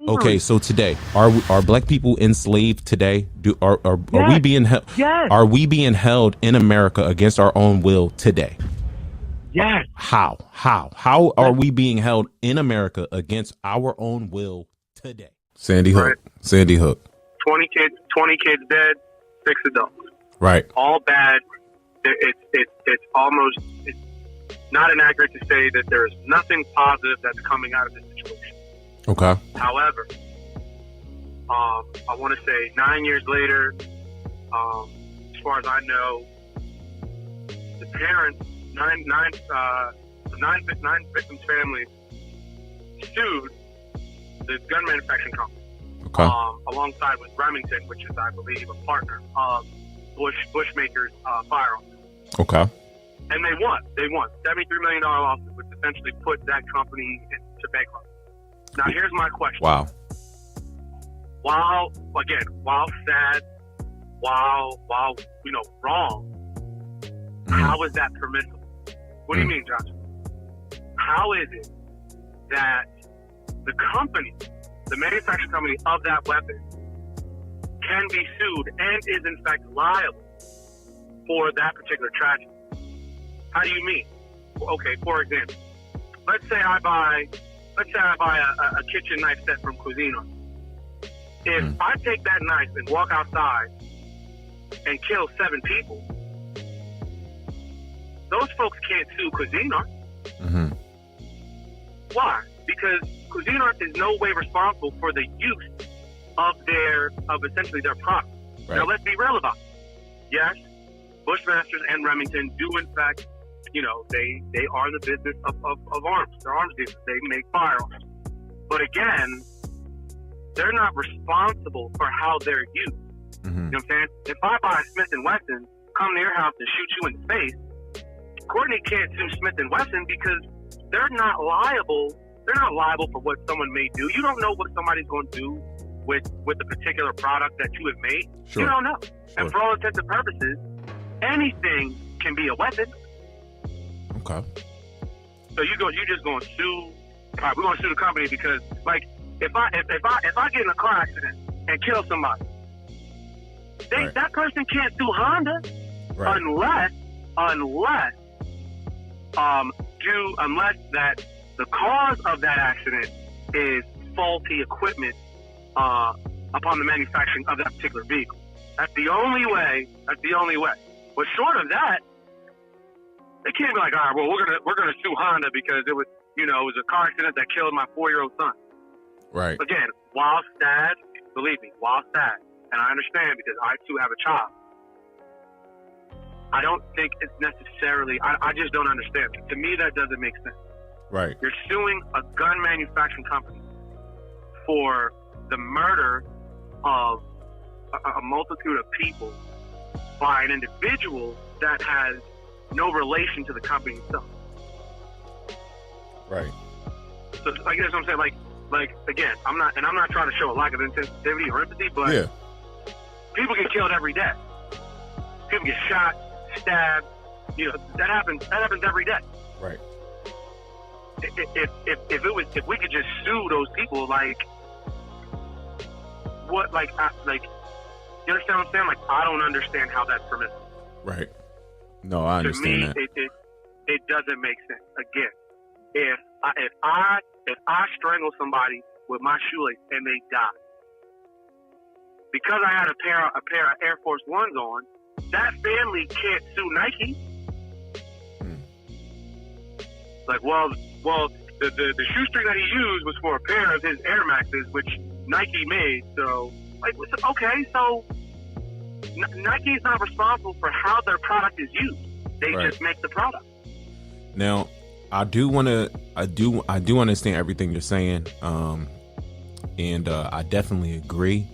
Okay, so today, are black people enslaved today? Are Yes. we being held? Yes. Are we being held in America against our own will today? Yes. How are we being held in America against our own will today? Sandy Hook. Right. Sandy Hook. 20 kids dead, 6 adults. Right. All bad. It's almost, it's not inaccurate to say that there is nothing positive that's coming out of this situation. Okay. However, I want to say 9 years later, as far as I know, the parents, nine victims' families sued the gun manufacturing company. Okay. Alongside with Remington, which is, I believe, a partner of Bushmaker's firearms. Okay. And they won. $73 million lawsuit, which essentially put that company into bankruptcy. Now, here's my question. Wow. While sad, while wrong, how is that permissible? What do you mean, Josh? How is it that the company, the manufacturing company of that weapon, can be sued and is in fact liable for that particular tragedy? How do you mean? Okay, for example, let's say I buy a kitchen knife set from Cuisine. If I take that knife and walk outside and kill 7 people, those folks can't sue Cuisinart. Mm-hmm. Why? Because Cuisinart is no way responsible for the use of essentially their product. Right. Now let's be real about it. Yes, Bushmasters and Remington do in fact, they are in the business of arms. They're arms dealers. They make firearms. But again, they're not responsible for how they're used. Mm-hmm. You know what I'm saying? If I buy a Smith & Wesson, come to your house and shoot you in the face, Courtney can't sue Smith & Wesson because they're not liable. They're not liable for what someone may do. You don't know what somebody's going to do with the particular product that you have made. Sure. You don't know. Sure. And for all intents and purposes, anything can be a weapon. Okay. So you just going to sue. All right, we're going to sue the company because, like, if I get in a car accident and kill somebody, Right. that person can't sue Honda Right. unless that the cause of that accident is faulty equipment upon the manufacturing of that particular vehicle. That's the only way. But short of that, they can't be like, all right, well, we're gonna sue Honda because it was a car accident that killed my 4-year-old son. Right. Again, while sad, believe me, and I understand because I too have a child. I don't think it's necessarily. I just don't understand. To me, that doesn't make sense. Right. You're suing a gun manufacturing company for the murder of a multitude of people by an individual that has no relation to the company itself. Right. So, like, that's what I'm saying. Like again, I'm not trying to show a lack of sensitivity or empathy, but Yeah. people get killed every day. People get shot, stabbed. That happens every day. Right. If we could just sue those people, like, what, you understand what I'm saying? Like, I don't understand how that's permissible. Right. No, I understand to me, that. it doesn't make sense. Again, if I strangle somebody with my shoelace and they die, because I had a pair of Air Force Ones on, that family can't sue Nike. Like, well, the shoestring that he used was for a pair of his Air Maxes, which Nike made. So, like, okay, so Nike's not responsible for how their product is used. They Right. just make the product. Now, I do understand everything you're saying, and I definitely agree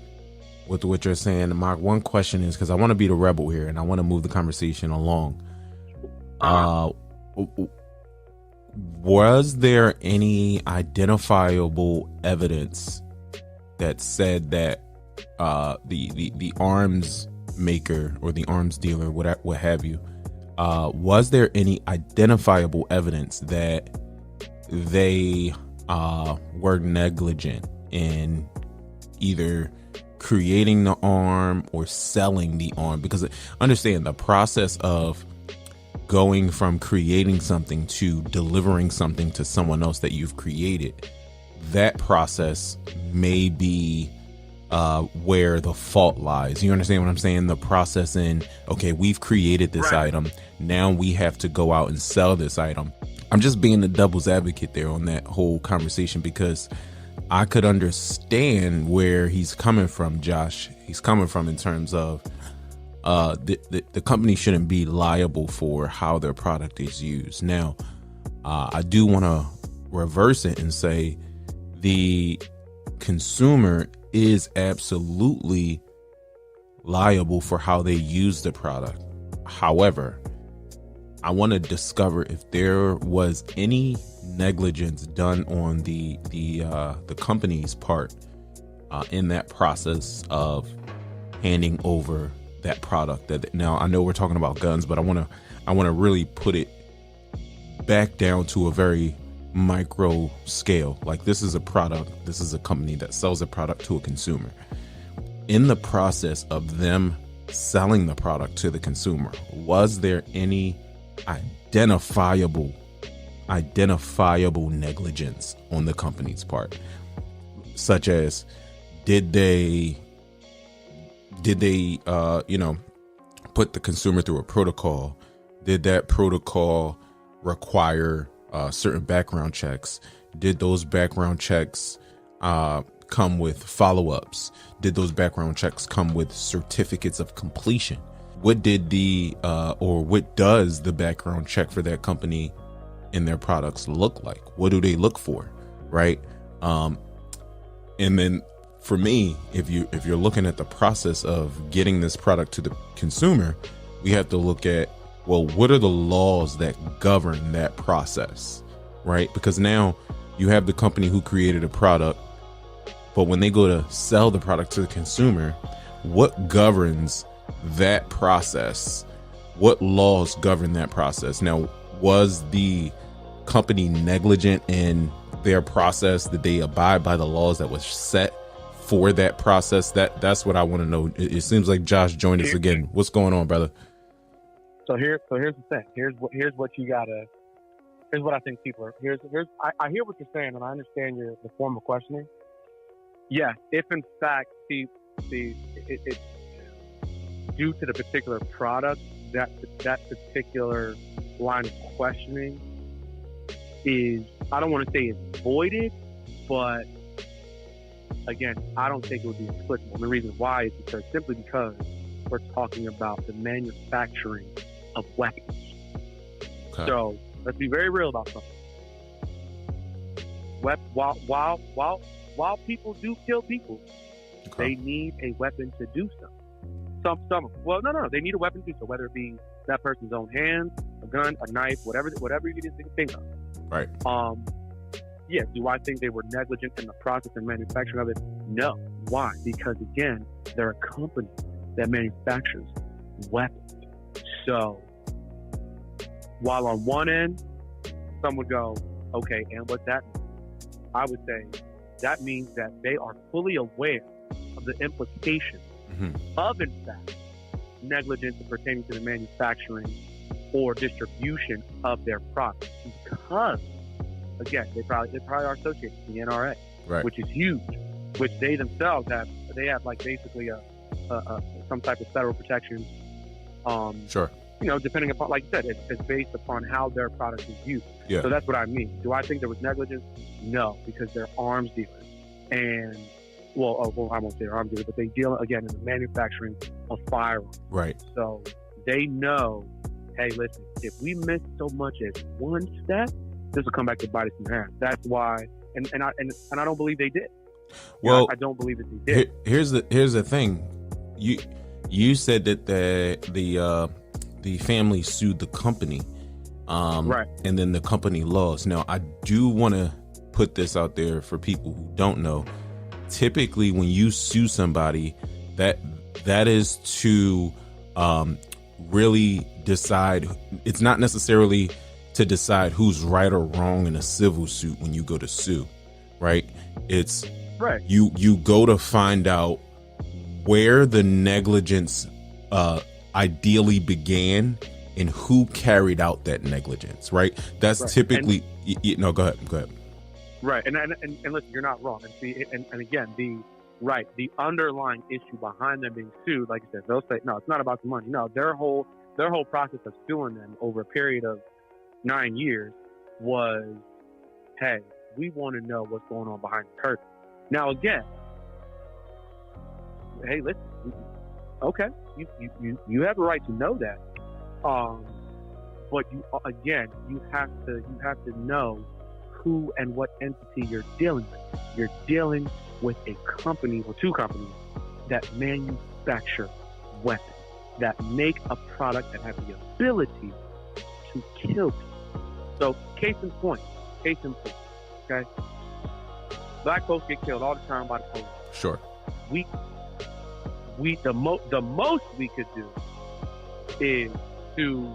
with what you're saying. My one question is, because I want to be the rebel here, and I want to move the conversation along. Was there any identifiable evidence that said that the arms maker or the arms dealer, what have you, was there any identifiable evidence that they were negligent in either creating the arm or selling the arm. Because understand the process of going from creating something to delivering something to someone else that you've created, that process may be where the fault lies. You understand what I'm saying? The process in, okay, we've created this item. Now we have to go out and sell this item. I'm just being the devil's advocate there on that whole conversation, because I could understand where he's coming from, Josh. He's coming from in terms of the company shouldn't be liable for how their product is used. Now, I do want to reverse it and say the consumer is absolutely liable for how they use the product. However, I want to discover if there was any negligence done on the company's part in that process of handing over that product. That now I know we're talking about guns, but I want to really put it back down to a very micro scale. Like, this is a product, this is a company that sells a product to a consumer. In the process of them selling the product to the consumer, was there any identifiable negligence on the company's part? Such as, did they put the consumer through a protocol? Did that protocol require certain background checks? Did those background checks come with follow-ups? Did those background checks come with certificates of completion? What did what does the background check for that company and their products look like? What do they look for? Right. And then for me, if you're looking at the process of getting this product to the consumer, we have to look at, well, what are the laws that govern that process, right? Because now you have the company who created a product, but when they go to sell the product to the consumer, what governs that process? What laws govern that process? Now, was the company negligent in their process? Did they abide by the laws that was set for that process? That's what I want to know. It seems like Josh joined us again. What's going on, brother? So here's the thing. Here's what you gotta. Here's what I think people are. I hear what you're saying, and I understand the form of questioning. Yeah, if in fact it's due to the particular product, that particular line of questioning is, I don't want to say it's voided, but again, I don't think it would be applicable. And the reason why is simply because we're talking about the manufacturing of weapons. Okay. So let's be very real about something. While people do kill people, okay, they need a weapon to do so. Some. Well, no. They need a weapon to do so, whether it be that person's own hands, a gun, a knife, whatever you can think of. Right. Yeah. Do I think they were negligent in the process and manufacturing of it? No. Why? Because again, they're a company that manufactures weapons. So, while on one end, some would go, okay, and what's that mean? I would say that means that they are fully aware of the implications of, in fact, negligence pertaining to the manufacturing or distribution of their product. Because, again, they probably are associated with the NRA, right, which is huge, which they themselves have like basically some type of federal protection. Sure. You know, depending upon, like you said, it's based upon how their product is used. Yeah. So that's what I mean. Do I think there was negligence? No, because they're arms dealers. And, well, I won't say arms dealers, but they deal, again, in the manufacturing of firearms. Right. So they know, hey, listen, if we miss so much as one step, this will come back to bite us in the ass. That's why, and I don't believe they did. Well, I don't believe that they did. Here's the thing. You said that the family sued the company, right, and then the company lost. Now, I do want to put this out there for people who don't know. Typically, when you sue somebody, that is to really decide. It's not necessarily to decide who's right or wrong in a civil suit when you go to sue, right? It's Right. You go to find out where the negligence ideally began and who carried out that negligence, right? That's Right. typically no, go ahead. Right. And listen, you're not wrong. And see, and again, the underlying issue behind them being sued, like you said, they'll say, no, it's not about the money. No, their whole process of suing them over a period of 9 years was, hey, we want to know what's going on behind the curtain. Now, again, hey, listen, okay, you have a right to know that, but you have to know who and what entity you're dealing with. You're dealing with a company or two companies that manufacture weapons, that make a product that has the ability to kill people. So, case in point, okay? Black folks get killed all the time by the police. Sure. The most we could do is to,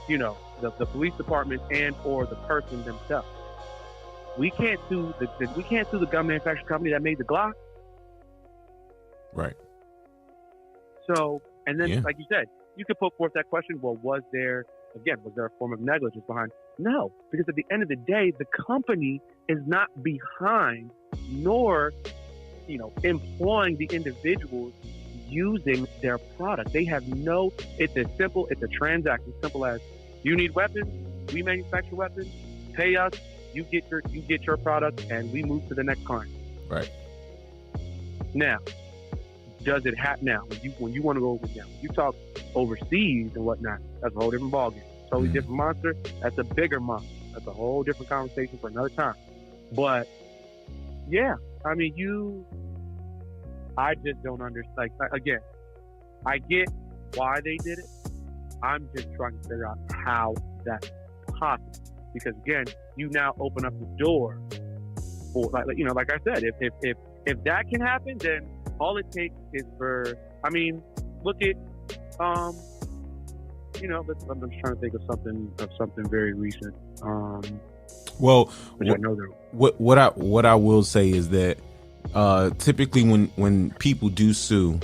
the police department and or the person themselves. We can't sue the gun manufacturing company that made the Glock. Right. So, and then, like you said, you could put forth that question. Well, was there a form of negligence behind? No, because at the end of the day, the company is not behind, nor, employing the individuals using their product. They have it's a transaction, simple as you need weapons, we manufacture weapons, pay us, you get your product, and we move to the next client. Right. Now, does it happen now? When you want to go over now, you talk overseas and whatnot, that's a whole different ballgame. Totally different monster. That's a bigger monster. That's a whole different conversation for another time. But yeah, I mean, I just don't understand. Like, again, I get why they did it. I'm just trying to figure out how that's possible. Because again, you now open up the door for, like I said, if that can happen, then all it takes is look at, I'm just trying to think of something very recent. Well, I know that. What I will say is that typically when people do sue,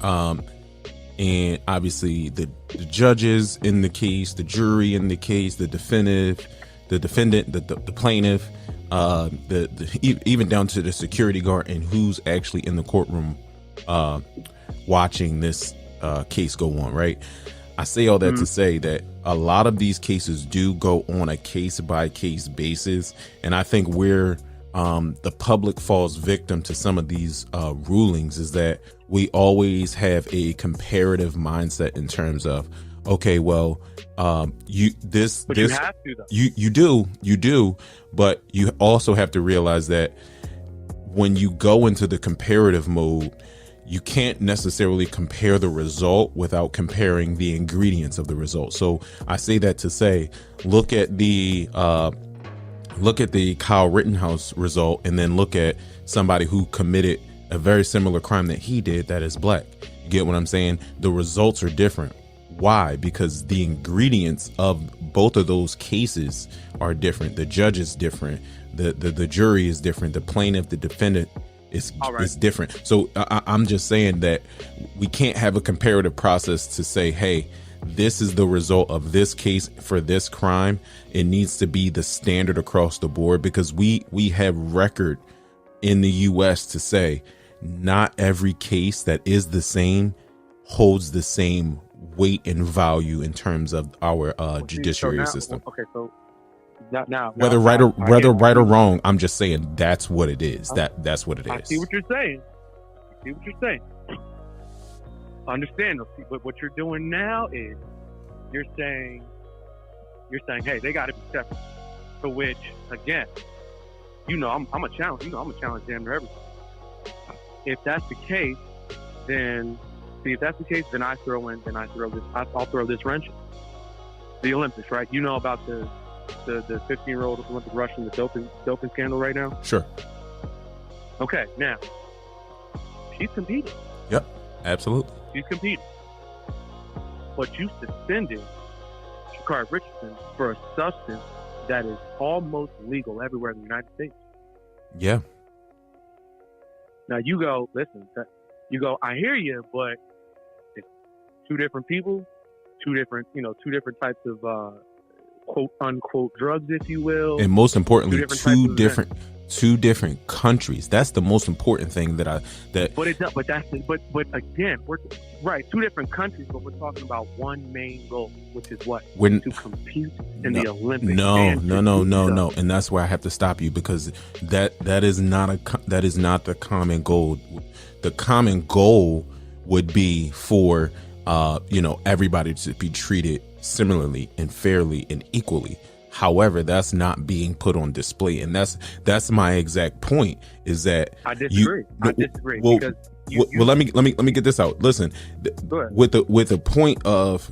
and obviously the judges in the case, the jury in the case, the defendant, the plaintiff, even down to the security guard and who's actually in the courtroom watching this case go on, right? I say all that to say that a lot of these cases do go on a case by case basis, and I think where the public falls victim to some of these rulings is that we always have a comparative mindset in terms of, okay, well, you have to, though. You do, but you also have to realize that when you go into the comparative mode, you can't necessarily compare the result without comparing the ingredients of the result. So I say that to say, look at the Kyle Rittenhouse result, and then look at somebody who committed a very similar crime that he did that is black. You get what I'm saying? The results are different. Why? Because the ingredients of both of those cases are different. The judge is different. The jury is different. The plaintiff, the defendant is different. So I'm just saying that we can't have a comparative process to say, hey, this is the result of this case for this crime. It needs to be the standard across the board, because we have record in the U.S. to say not every case that is the same holds the same weight and value in terms of our judiciary system. Okay, so now whether right or wrong, I'm just saying that's what it is. That's what it is. I see what you're saying. Understand, but what you're doing now is you're saying, hey, they got to be separate. For which, again, I'm a challenge. I'm a challenge damn near everything. If that's the case, then I'll throw this wrench in. The Olympics, right? You know about the 15-year-old Olympic Russian, the doping scandal right now? Sure. Okay, now she's competing. Yep, absolutely. She's competing. But you suspended Sha'Carri Richardson for a substance that is almost legal everywhere in the United States. Yeah. Now you go, listen, you go, I hear you, but it's two different people, two different types of quote unquote drugs, if you will. And most importantly, two different countries. That's the most important thing that. But again, we're right, two different countries, but we're talking about one main goal, which is what? To compete in the Olympics. No. And that's where I have to stop you, because that is not the common goal. The common goal would be for everybody to be treated similarly and fairly and equally. However, that's not being put on display, and that's my exact point. Is that I disagree? Well, because let me get this out. Listen, with the point of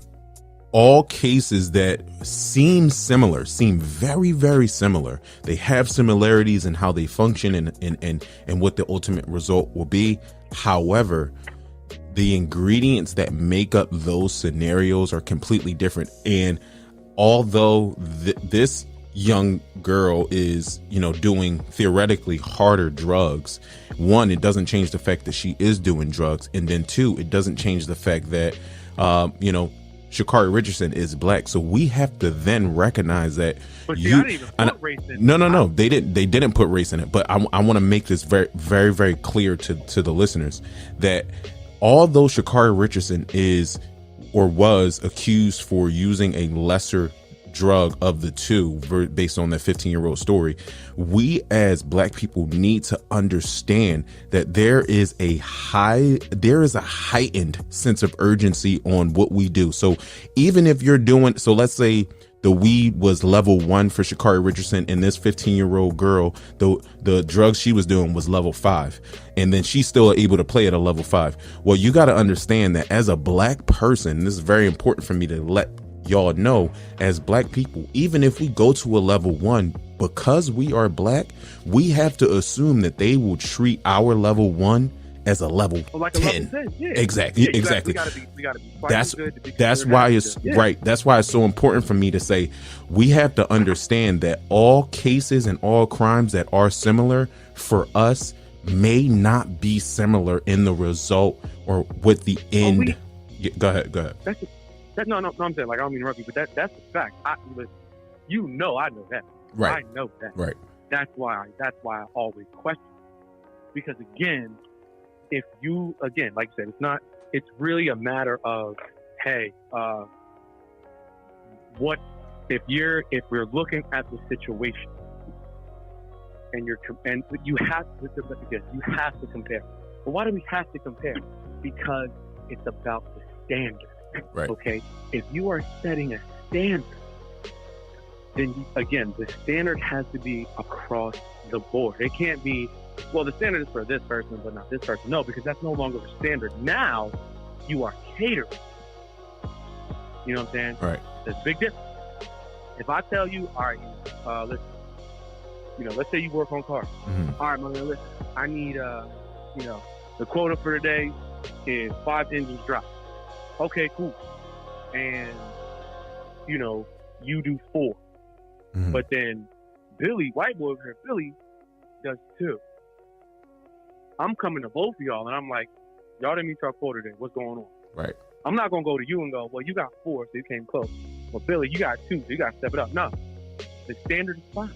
all cases that seem very, very similar. They have similarities in how they function and what the ultimate result will be. However, the ingredients that make up those scenarios are completely different. And although this young girl is, doing theoretically harder drugs, one, it doesn't change the fact that she is doing drugs. And then two, it doesn't change the fact that, Sha'Carri Richardson is black. So we have to then recognize that. But see, I didn't even put race in it. No. They didn't put race in it. But I want to make this very, very, very clear to the listeners that although Sha'Carri Richardson is or was accused for using a lesser drug of the two based on that 15-year-old story, we as black people need to understand that there is a heightened sense of urgency on what we do. So even if you're doing, so let's say the weed was level 1 for Sha'Carri Richardson, and this 15-year-old girl, the drugs she was doing was level 5, and then she's still able to play at a level 5. Well, you got to understand that as a black person, this is very important for me to let y'all know, as black people, even if we go to a level 1, because we are black, we have to assume that they will treat our level 1 as a level 10. A level 10. Yeah. Exactly. We gotta be that's why it's right. That's why it's so important for me to say we have to understand that all cases and all crimes that are similar for us may not be similar in the result or with the end. Go ahead. No, I'm saying, like, I don't mean to interrupt you, but that's a fact. I know that. Right. I know that. Right. That's why I always question. Because again, if you, like you said, it's really a matter of, hey, what if we're looking at the situation and you have to compare. But why do we have to compare? Because it's about the standard. Right. Okay. If you are setting a standard, then again, the standard has to be across the board. It can't be, well, the standard is for this person, but not this person. No, because that's no longer the standard. Now you are catering. You know what I'm saying? Right. There's a big difference. If I tell you, all right, listen, let's say you work on cars. Mm-hmm. All right, my man, listen, I need, the quota for today is 5 engines dropped. Okay, cool. And, you do 4. Mm-hmm. But then Billy, white boy over here, Billy does 2. I'm coming to both of y'all, and I'm like, y'all didn't meet your quota today. What's going on? Right. I'm not going to go to you and go, well, you got 4, so you came close. Well, Billy, you got 2, so you got to step it up. No. The standard is 5.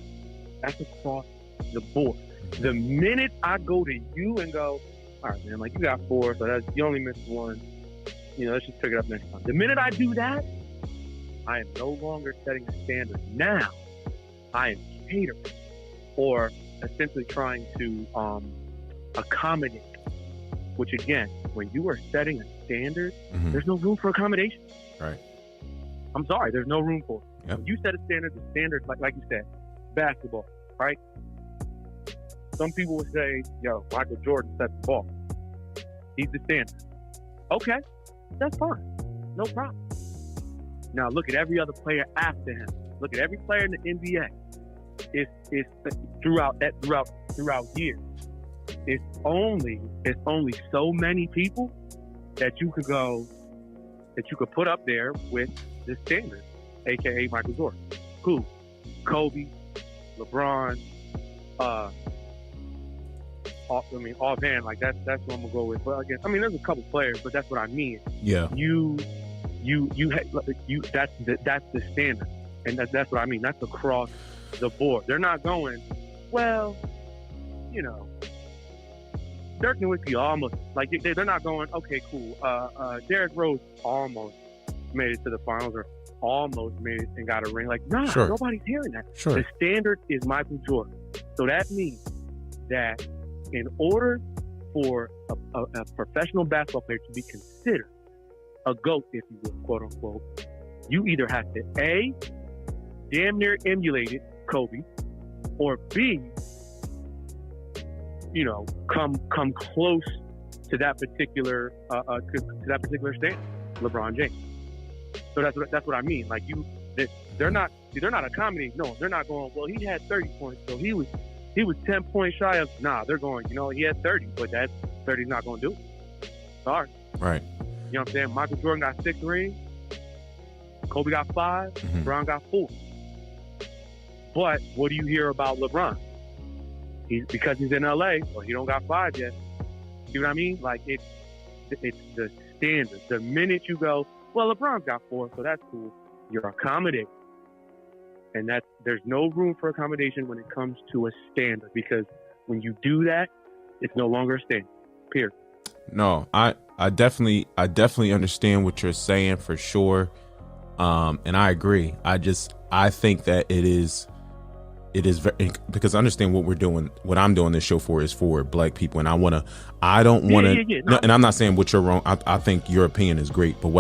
That's across the board. The minute I go to you and go, all right, man, like, you got 4, so you only missed 1. Let's just pick it up next time. The minute I do that, I am no longer setting a standard. Now, I am catering or essentially trying to accommodate, which again, when you are setting a standard, mm-hmm. there's no room for accommodation. Right. I'm sorry, there's no room for it. Yep. When you set a standard, the standard, like you said, basketball, right? Some people would say, yo, Michael Jordan set the ball. He's the standard. Okay. That's fine. No problem. Now look at every other player after him. Look at every player in the NBA. It's throughout years. It's only so many people that you could put up there with the standard, aka Michael Jordan. Who? Kobe, LeBron, offhand, like that's what I'm gonna go with. But again, I mean, there's a couple players, but that's what I mean. Yeah. You that's the standard, and that's what I mean. That's across the board. They're not going, well, you know, Dirk Nowitzki almost, like they're not going, okay, cool. Derrick Rose almost made it to the finals, or almost made it and got a ring. Like, nah, Sure. nobody's hearing that. Sure. The standard is Michael Jordan. So that means that in order for a professional basketball player to be considered a GOAT, if you will, quote unquote, you either have to A, damn near emulated Kobe, or B, you know, come close to that particular standard, LeBron James. So that's what I mean. Like they're not accommodating. No, they're not going, well, he had 30 points, so he was 10 points shy of. Nah, they're going, you know, he had 30, but that 30's not going to do it. Sorry. Right. You know what I'm saying? Michael Jordan got 6 rings. Kobe got 5. Mm-hmm. LeBron got 4. But what do you hear about LeBron? Because he's in LA, well, he don't got 5 yet. See what I mean? Like it's the standard. The minute you go, well, LeBron's got 4, so that's cool. You're accommodating. And there's no room for accommodation when it comes to a standard, because when you do that, it's no longer a standard. Period. No, I definitely understand what you're saying for sure. And I agree. I think that it is very, because I understand what I'm doing this show for is for black people. And I don't want to, no, and I'm not saying what you're wrong. I think your opinion is great, but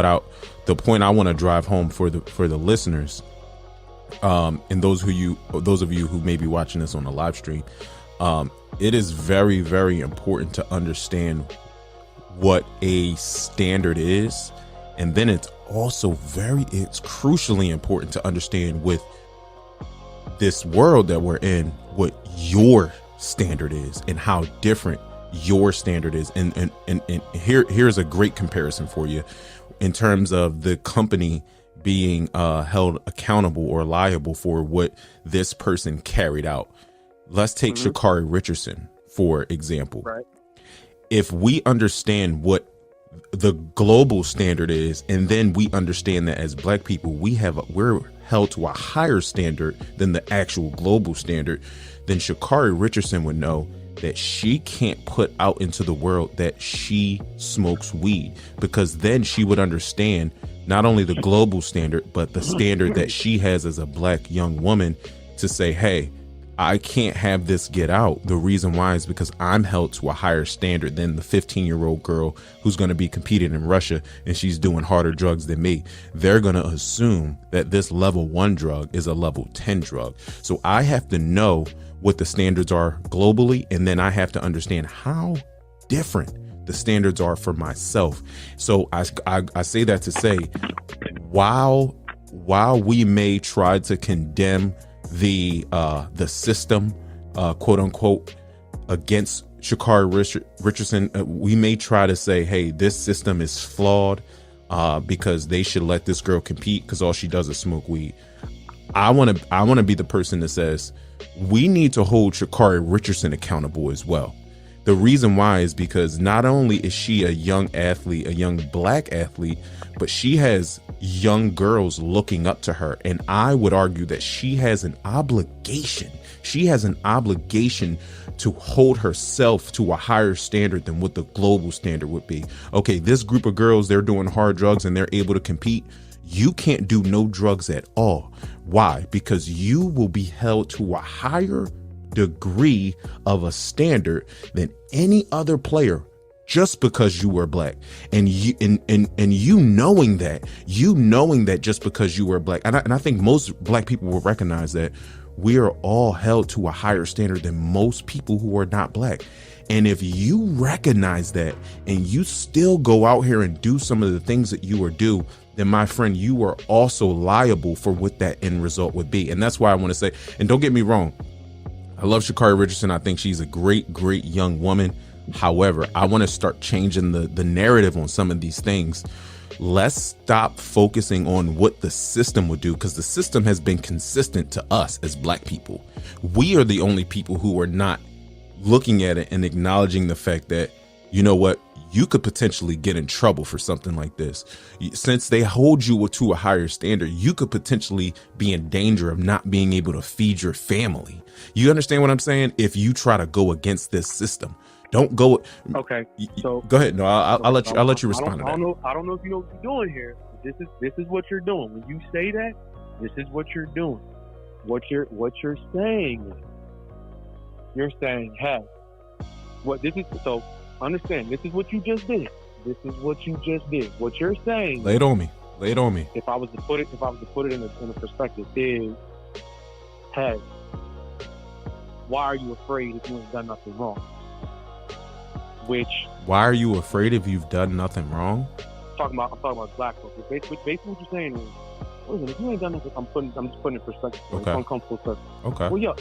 the point I want to drive home for the listeners, and those of you who may be watching this on the live stream, it is very, very important to understand what a standard is. And then it's crucially important to understand with this world that we're in, what your standard is and how different your standard is. And here's a great comparison for you in terms of the company being held accountable or liable for what this person carried out. Let's take Sha'Carri Richardson, for example. Right. If we understand what the global standard is, and then we understand that as black people, we're held to a higher standard than the actual global standard, then Sha'Carri Richardson would know that she can't put out into the world that she smokes weed, because then she would understand not only the global standard, but the standard that she has as a black young woman to say, hey, I can't have this get out. The reason why is because I'm held to a higher standard than the 15-year-old girl who's going to be competing in Russia, and she's doing harder drugs than me. They're going to assume that this level 1 drug is a level 10 drug. So I have to know what the standards are globally, and then I have to understand how different the standards are for myself. So I say that to say, while we may try to condemn the system, quote unquote, against Sha'Carri Richardson, we may try to say, hey, this system is flawed because they should let this girl compete because all she does is smoke weed. I want to be the person that says we need to hold Sha'Carri Richardson accountable as well. The reason why is because not only is she a young athlete, a young black athlete, but she has young girls looking up to her. And I would argue that she has an obligation. She has an obligation to hold herself to a higher standard than what the global standard would be. Okay, this group of girls, they're doing hard drugs and they're able to compete. You can't do no drugs at all. Why? Because you will be held to a higher degree of a standard than any other player just because you were black. And you knowing that just because you were black. And I think most black people will recognize that we are all held to a higher standard than most people who are not black. And if you recognize that and you still go out here and do some of the things that you are do, then my friend, you are also liable for what that end result would be. And that's why I want to say, and don't get me wrong, I love Sha'Carri Richardson. I think she's a great, great young woman. However, I want to start changing the narrative on some of these things. Let's stop focusing on what the system would do, because the system has been consistent to us as black people. We are the only people who are not looking at it and acknowledging the fact that, you know what, you could potentially get in trouble for something like this. Since they hold you to a higher standard, you could potentially be in danger of not being able to feed your family. You understand what I'm saying? If you try to go against this system, don't go. Okay, so go ahead. No, I'll let you respond to that. I don't know if you know what you're doing here. This is what you're doing. When you say that, this is what you're doing. What you're saying is, you're saying, hey, what this is. So understand, this is what you just did. This is what you just did. What you're saying. Lay it on me. If I was to put it in a perspective, is, hey, why are you afraid if you ain't done nothing wrong? Why are you afraid if you've done nothing wrong? I'm talking about black folks. Basically what you're saying is, listen, if you ain't done nothing, I'm just putting it in perspective. Okay. It's uncomfortable circle. Okay. Well, yo,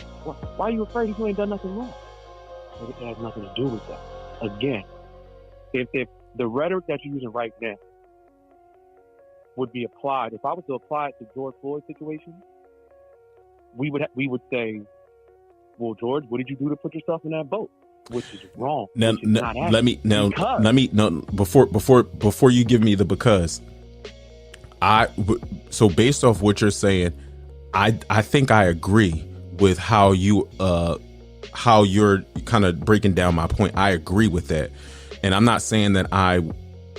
why are you afraid if you ain't done nothing wrong? It has nothing to do with that. Again, if the rhetoric that you're using right now would be applied, if I was to apply it to George Floyd's situation, we would say, well, George, what did you do to put yourself in that boat? Which is wrong. Before you give me the because, so based off what you're saying, I think I agree with how you're kind of breaking down my point. I agree with that, and I'm not saying that I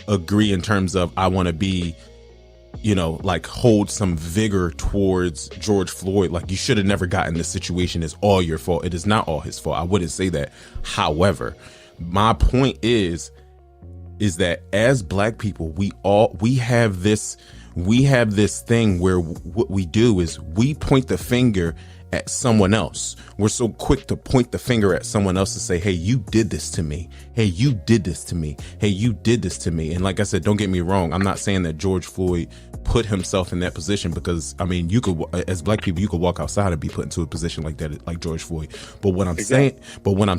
agree in terms of I want to be, like hold some vigor towards George Floyd. Like, you should have never gotten this situation. It's all your fault. It is not all his fault. I wouldn't say that. However, my point is that as black people, we have this thing where what we do is we point the finger at someone else. We're so quick to point the finger at someone else to say, hey, you did this to me. Hey, you did this to me. Hey, you did this to me. And like I said, don't get me wrong. I'm not saying that George Floyd put himself in that position, because I mean, you could, as black people, you could walk outside and be put into a position like that, like George Floyd. But what I'm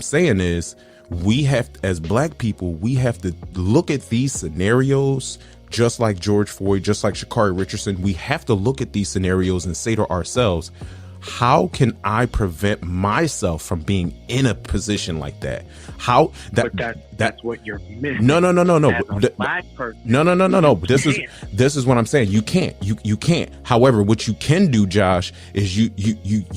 saying is, we have, as black people, we have to look at these scenarios just like George Floyd, just like Sha'Carri Richardson. We have to look at these scenarios and say to ourselves, how can I prevent myself from being in a position like that? That's what you're missing. No. As a black person. No. This is what I'm saying. You can't. You can't. However, what you can do, Josh, is you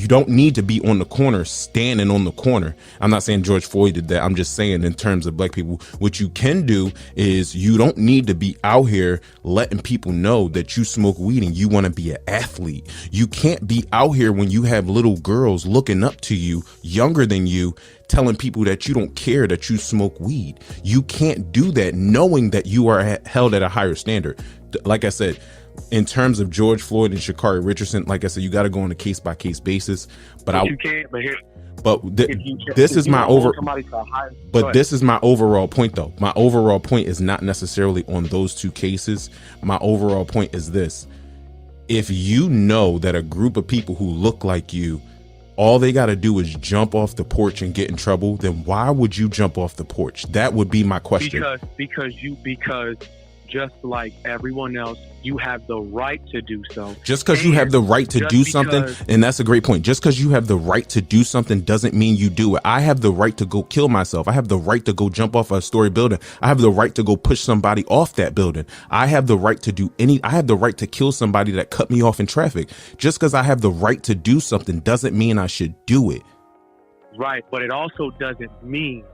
don't need to be on the corner, standing on the corner. I'm not saying George Floyd did that. I'm just saying in terms of black people, what you can do is you don't need to be out here letting people know that you smoke weed and you want to be an athlete. You can't be out here when you have little girls looking up to you, younger than you, telling people that you don't care that you smoke weed. You can't do that knowing that you are held at a higher standard. Like I said, in terms of George Floyd and Sha'Carri Richardson, like I said, you got to go on a case by case basis. This is my overall point, though. My overall point is not necessarily on those two cases. My overall point is this: if you know that a group of people who look like you, all they got to do is jump off the porch and get in trouble, then why would you jump off the porch? That would be my question. Because just like everyone else, you have the right to do so. Just because you have the right to do something, and that's a great point. Just because you have the right to do something doesn't mean you do it. I have the right to go kill myself. I have the right to go jump off a story building. I have the right to go push somebody off that building. I have the right to I have the right to kill somebody that cut me off in traffic. Just because I have the right to do something doesn't mean I should do it. Right, but it also doesn't mean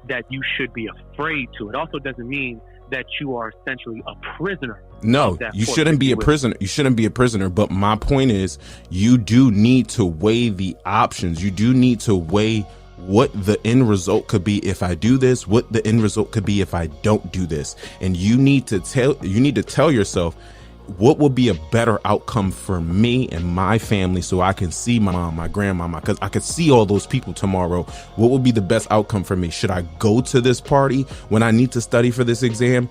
that you should be afraid to. It also doesn't mean that you are essentially a prisoner. No, you shouldn't be a prisoner. You shouldn't be a prisoner. But my point is, you do need to weigh the options. You do need to weigh what the end result could be if I do this, what the end result could be if I don't do this. And you need to tell yourself, what would be a better outcome for me and my family, so I can see my mom, my grandmama, because I could see all those people tomorrow. What would be the best outcome for me? Should I go to this party when I need to study for this exam?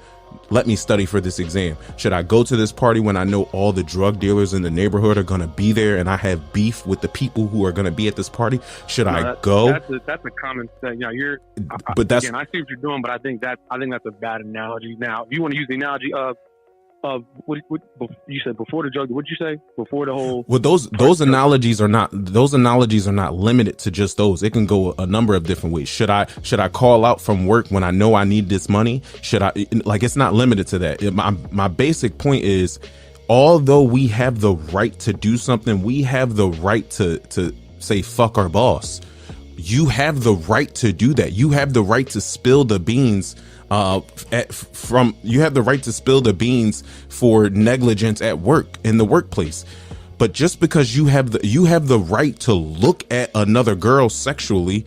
Let me study for this exam. Should I go to this party when I know all the drug dealers in the neighborhood are going to be there and I have beef with the people who are going to be at this party? Should I go? That's a common thing. I see what you're doing, but I think that's a bad analogy. Now, if you want to use the analogy of of what you said before the drug. What'd you say before the whole? Well, those analogies are not limited to just those. It can go a number of different ways. Should I call out from work when I know I need this money? Should I, like, it's not limited to that. My basic point is, although we have the right to do something, we have the right to say fuck our boss. You have the right to do that. You have the right to spill the beans you have the right to spill the beans for negligence at work, in the workplace. But just because you have the right to look at another girl sexually,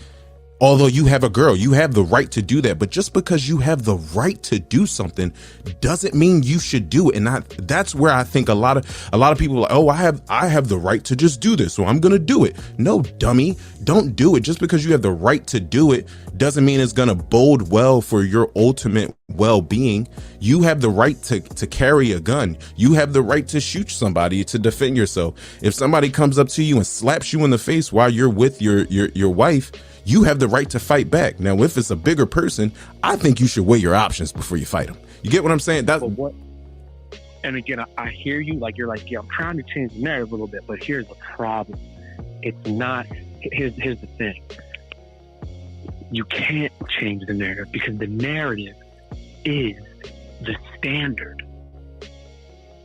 although you have a girl, you have the right to do that. But just because you have the right to do something doesn't mean you should do it. And that's where I think a lot of people are like, oh, I have the right to just do this, so I'm gonna do it. No, dummy, don't do it. Just because you have the right to do it doesn't mean it's gonna bode well for your ultimate well-being. You have the right to carry a gun. You have the right to shoot somebody to defend yourself. If somebody comes up to you and slaps you in the face while you're with your wife, you have the right to fight back. Now, if it's a bigger person, I think you should weigh your options before you fight them. You get what I'm saying? And again, I hear you. Like, you're like, yeah, I'm trying to change the narrative a little bit, but here's the problem. It's not. Here's the thing. You can't change the narrative because the narrative is the standard.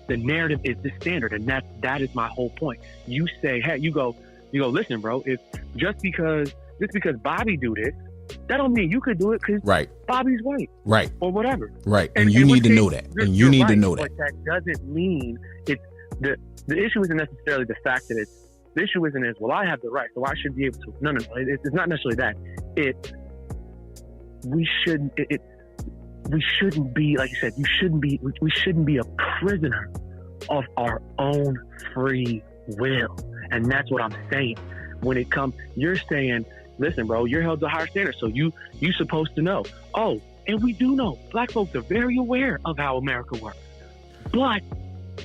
The narrative is the standard, and that is my whole point. You say, hey, you go, listen, bro. If just because Bobby do this, that don't mean you could do it because Bobby's white, right, or whatever, right. And you need to know that, and you need to know that. But that doesn't mean it's the issue isn't necessarily the fact that the issue isn't well, I have the right, so I should be able to. No. It's not necessarily that. We shouldn't be, like you said, we shouldn't be a prisoner of our own free will, and that's what I'm saying. When it comes, you're saying, listen, bro, you're held to a higher standard, so you supposed to know. Oh, and we do know. Black folks are very aware of how America works. But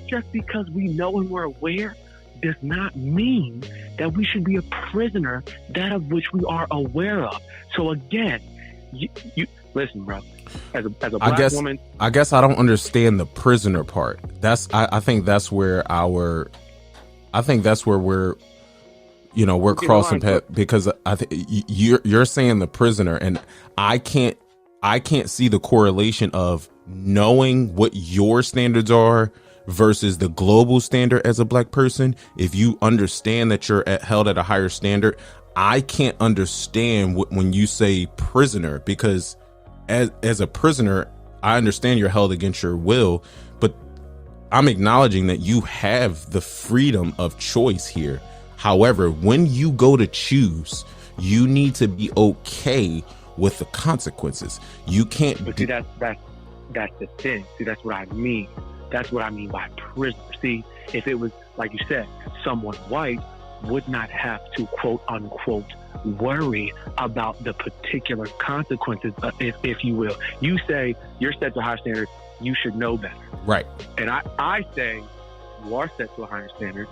just because we know and we're aware does not mean that we should be a prisoner that of which we are aware of. So again, you listen, bro. As a black woman, I guess I don't understand the prisoner part. I think that's where we're we're crossing paths, because I think you're saying the prisoner, and I can't see the correlation of knowing what your standards are versus the global standard as a black person. If you understand that you're held at a higher standard, I can't understand when you say prisoner, because as a prisoner, I understand you're held against your will, but I'm acknowledging that you have the freedom of choice here. However, when you go to choose, you need to be okay with the consequences. You can't. But see, that's the thing. See, that's what I mean. That's what I mean by prisoner. See, if it was, like you said, someone white would not have to, quote unquote, worry about the particular consequences, if you will. You say you're set to a higher standard, you should know better. Right. And I say you are set to a higher standard,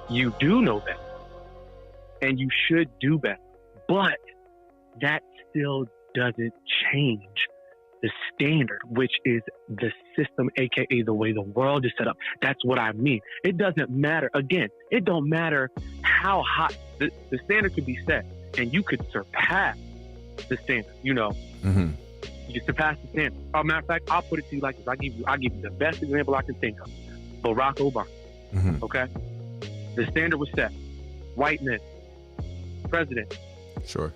you do know better, and you should do better. But that still doesn't change the standard, which is the system, aka the way the world is set up. That's what I mean. It doesn't matter. Again, it don't matter how hot the standard could be set, and you could surpass the standard. Mm-hmm. You can surpass the standard. As a matter of fact, I'll put it to you like this. I'll give you the best example I can think of. Barack Obama. Mm-hmm. Okay, the standard was set. White men, president. Sure.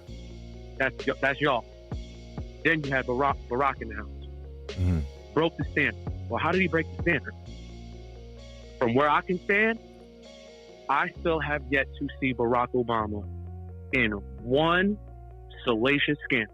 That's y'all. Then you had Barack in the house. Mm-hmm. Broke the standard. Well, how did he break the standard? From where I can stand, I still have yet to see Barack Obama in one salacious scandal.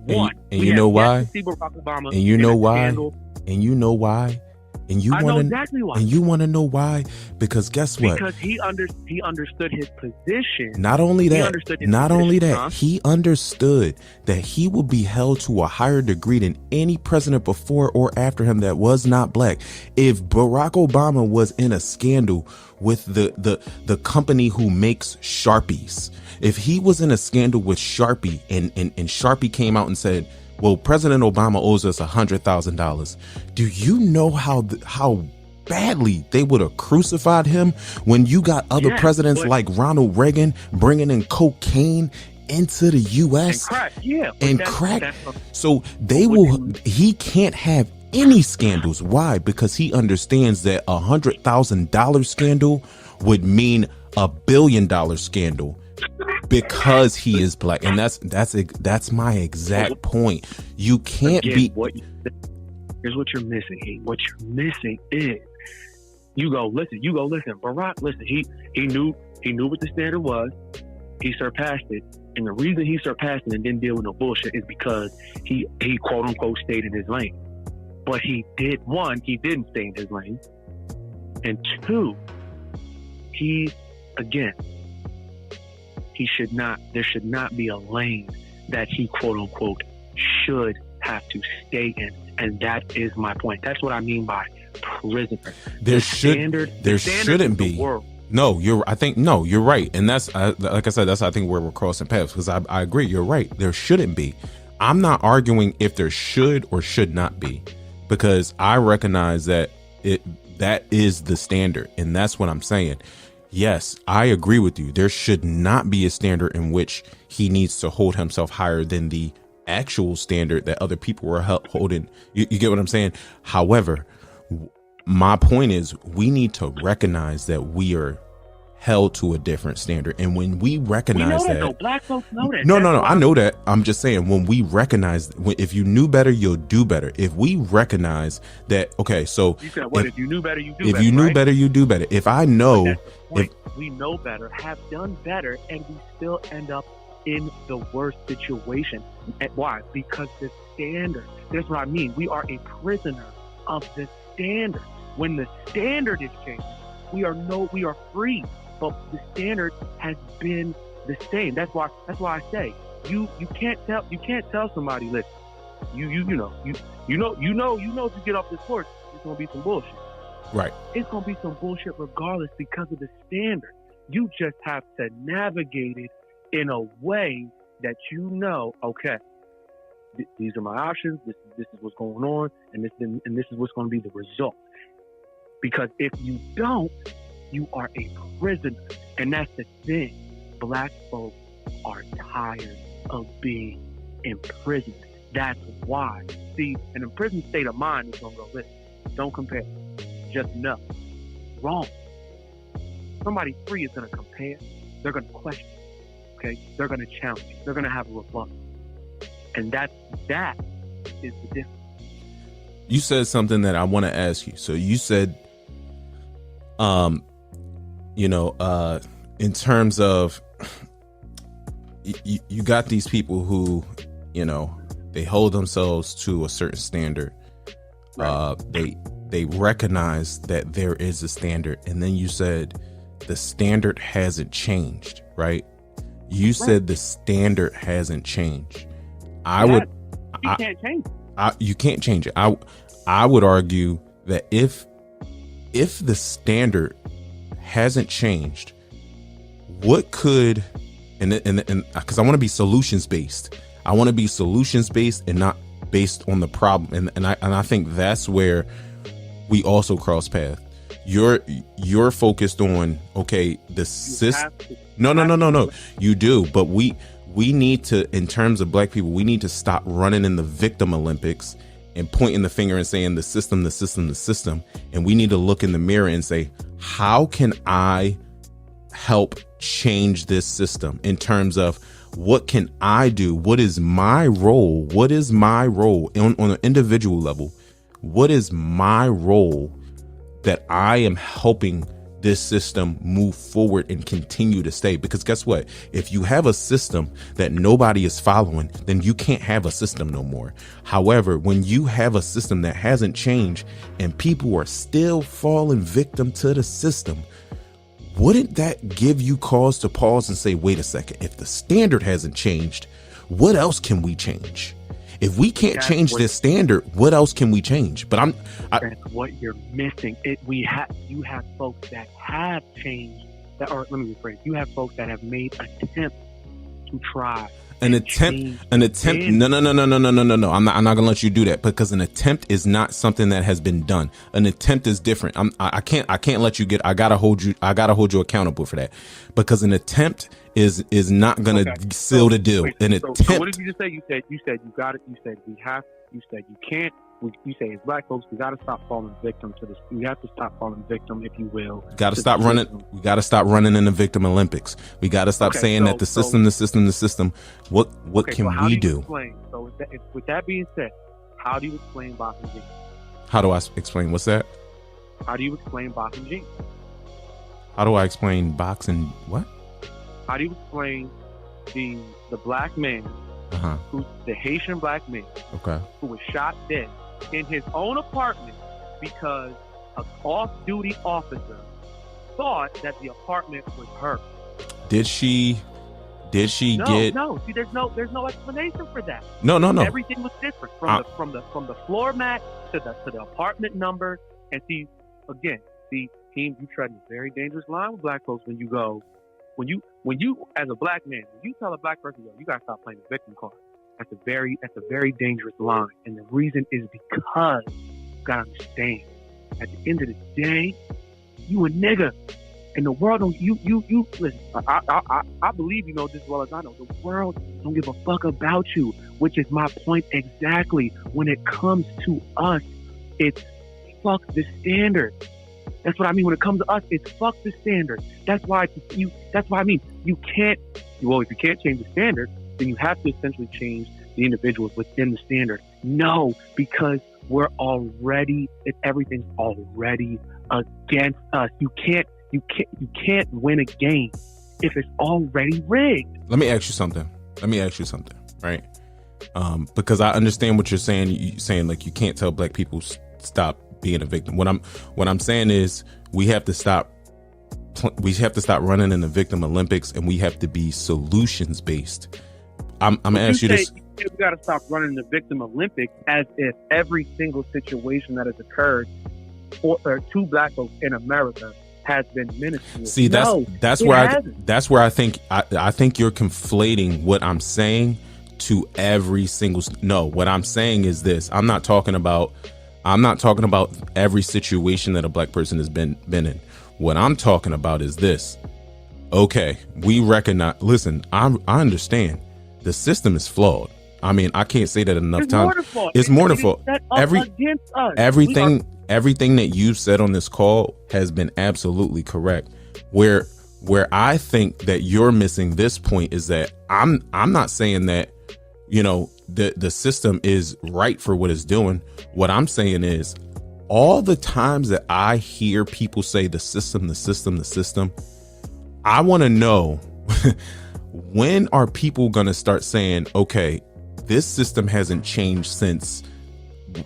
One. And you know why? See Barack Obama and you know why? Scandal. And you know why? And you know exactly why. And you want to know why? Because guess what? Because he understood his position. Not only that, he understood that he would be held to a higher degree than any president before or after him that was not black. If Barack Obama was in a scandal with the company who makes Sharpies, if he was in a scandal with Sharpie and Sharpie came out and said, well, President Obama owes us $100,000. Do you know how badly they would have crucified him when you got other presidents like Ronald Reagan bringing in cocaine into the U.S. and crack. So he can't have any scandals. Why? Because he understands that $100,000 scandal would mean $1 billion scandal because he is black. And that's my exact point. You can't be. Here's what you're missing. What you're missing is you go listen. Barack, listen. He knew what the standard was. He surpassed it. And the reason he surpassed it and didn't deal with no bullshit is because he quote unquote stayed in his lane. But he didn't stay in his lane. And two, there should not be a lane that he quote unquote should have to stay in. And that is my point. That's what I mean by prisoner. There shouldn't be. No, you're right. And that's, like I said, that's, I think, where we're crossing paths, because I agree. You're right. There shouldn't be. I'm not arguing if there should or should not be, because I recognize that that is the standard. And that's what I'm saying. Yes, I agree with you. There should not be a standard in which he needs to hold himself higher than the actual standard that other people were holding. You get what I'm saying? However, my point is, we need to recognize that we are held to a different standard. And when we recognize that, black folks know that. No, I know that. I'm just saying, when we recognize, if you knew better, you'll do better. If we recognize that, okay, so you said, if you knew better, you do better. If you knew better, you do better. If I know, we know better, have done better, and we still end up in the worst situation. And why? Because the standard. That's what I mean. We are a prisoner of the standard. When the standard is changed, we are free. But the standard has been the same. That's why I say you can't tell somebody, listen, you know if you get off this horse, it's gonna be some bullshit. Right. It's gonna be some bullshit regardless because of the standard. You just have to navigate it in a way that okay, these are my options. This is what's going on, and this is what's going to be the result. Because if you don't, you are a prisoner. And that's the thing. Black folks are tired of being imprisoned. That's why. See, an imprisoned state of mind is going to go, listen, don't compare. Just know. Wrong. Somebody free is going to compare. They're going to question. Okay? They're going to challenge. They're going to have a rebuttal. And that is the difference. You said something that I want to ask you. So you said, in terms of, you got these people who, they hold themselves to a certain standard. Right. They recognize that there is a standard. And then you said the standard hasn't changed, right? You said the standard hasn't changed. You can't change it. You can't change it. I would argue that if the standard hasn't changed, what could, and because I want to be solutions based. I want to be solutions based and not based on the problem. And I think that's where we also cross paths. You're focused on, okay, the system. No. You do, but we need to, in terms of black people, we need to stop running in the victim Olympics and pointing the finger and saying the system. And we need to look in the mirror and say, how can I help change this system in terms of what can I do? What is my role? What is my role on an individual level? What is my role that I am helping this system move forward and continue to stay? Because guess what? If you have a system that nobody is following, then you can't have a system no more. However, when you have a system that hasn't changed and people are still falling victim to the system, wouldn't that give you cause to pause and say, wait a second, if the standard hasn't changed, what else can we change? If we can't change this standard, what else can we change? But that's what you're missing. You have folks that have changed that, or let me rephrase, you have folks that have made attempts to try. An attempt. No. I'm not gonna let you do that, because an attempt is not something that has been done. An attempt is different. I can't let you get. I gotta hold you accountable for that, because an attempt is not gonna seal the deal. An attempt. So what did you just say? You said you got it. You said we have. You said you can't. You say as black folks, we got to stop falling victim to this. We have to stop falling victim, if you will. Got to stop running. We got to stop running in the victim Olympics. We got to stop saying that the system. What can we do? So with that being said, how do you explain boxing jeans? How do I explain? What's that? How do you explain boxing jeans? How do I explain boxing? What? How do you explain the black man, who's the Haitian black man, who was shot dead in his own apartment because an off-duty officer thought that the apartment was hers? Did she get? No. See, there's no explanation for that. No. Everything was different from the floor mat to the apartment number. And see, again, team, you tread a very dangerous line with black folks when you as a black man, when you tell a black person, you gotta stop playing the victim card. That's a very dangerous line. And the reason is because you gotta understand, at the end of the day, you a nigga. And the world don't you listen, I believe you know this as well as I know. The world don't give a fuck about you, which is my point exactly. When it comes to us, it's fuck the standard. That's what I mean. When it comes to us, it's fuck the standard. That's why I mean you can't. Well, if you can't change the standard, then you have to essentially change the individuals within the standard. No, because everything's already against us. You can't win a game if it's already rigged. Let me ask you something, right? Because I understand what you're saying. You're saying like you can't tell black people stop being a victim. What I'm saying is we have to stop running in the victim Olympics, and we have to be solutions based. I'm gonna ask you this. We got to stop running the victim Olympics as if every single situation that has occurred to black folks in America has been minuscule. See, that's where I think you're conflating what I'm saying to every single. No, what I'm saying is this. I'm not talking about every situation that a black person has been in. What I'm talking about is this. Okay, we recognize. Listen, I understand. The system is flawed. I mean, I can't say that enough times. It's more than fault. Everything that you've said on this call has been absolutely correct. Where I think that you're missing this point is that I'm not saying that, you know, the system is right for what it's doing. What I'm saying is all the times that I hear people say the system, I want to know when are people going to start saying, okay, this system hasn't changed since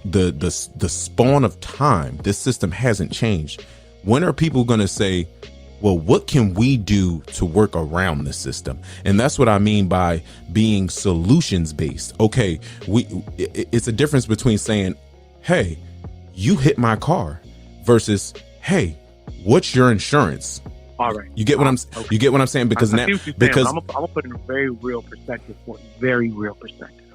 the spawn of time. This system hasn't changed. When are people going to say, well, what can we do to work around the system? And that's what I mean by being solutions based. Okay, it's a difference between saying, hey, you hit my car versus, hey, what's your insurance? All right. You get what I'm saying? Because now, because I'm gonna put in a very real perspective for you. Very real perspective.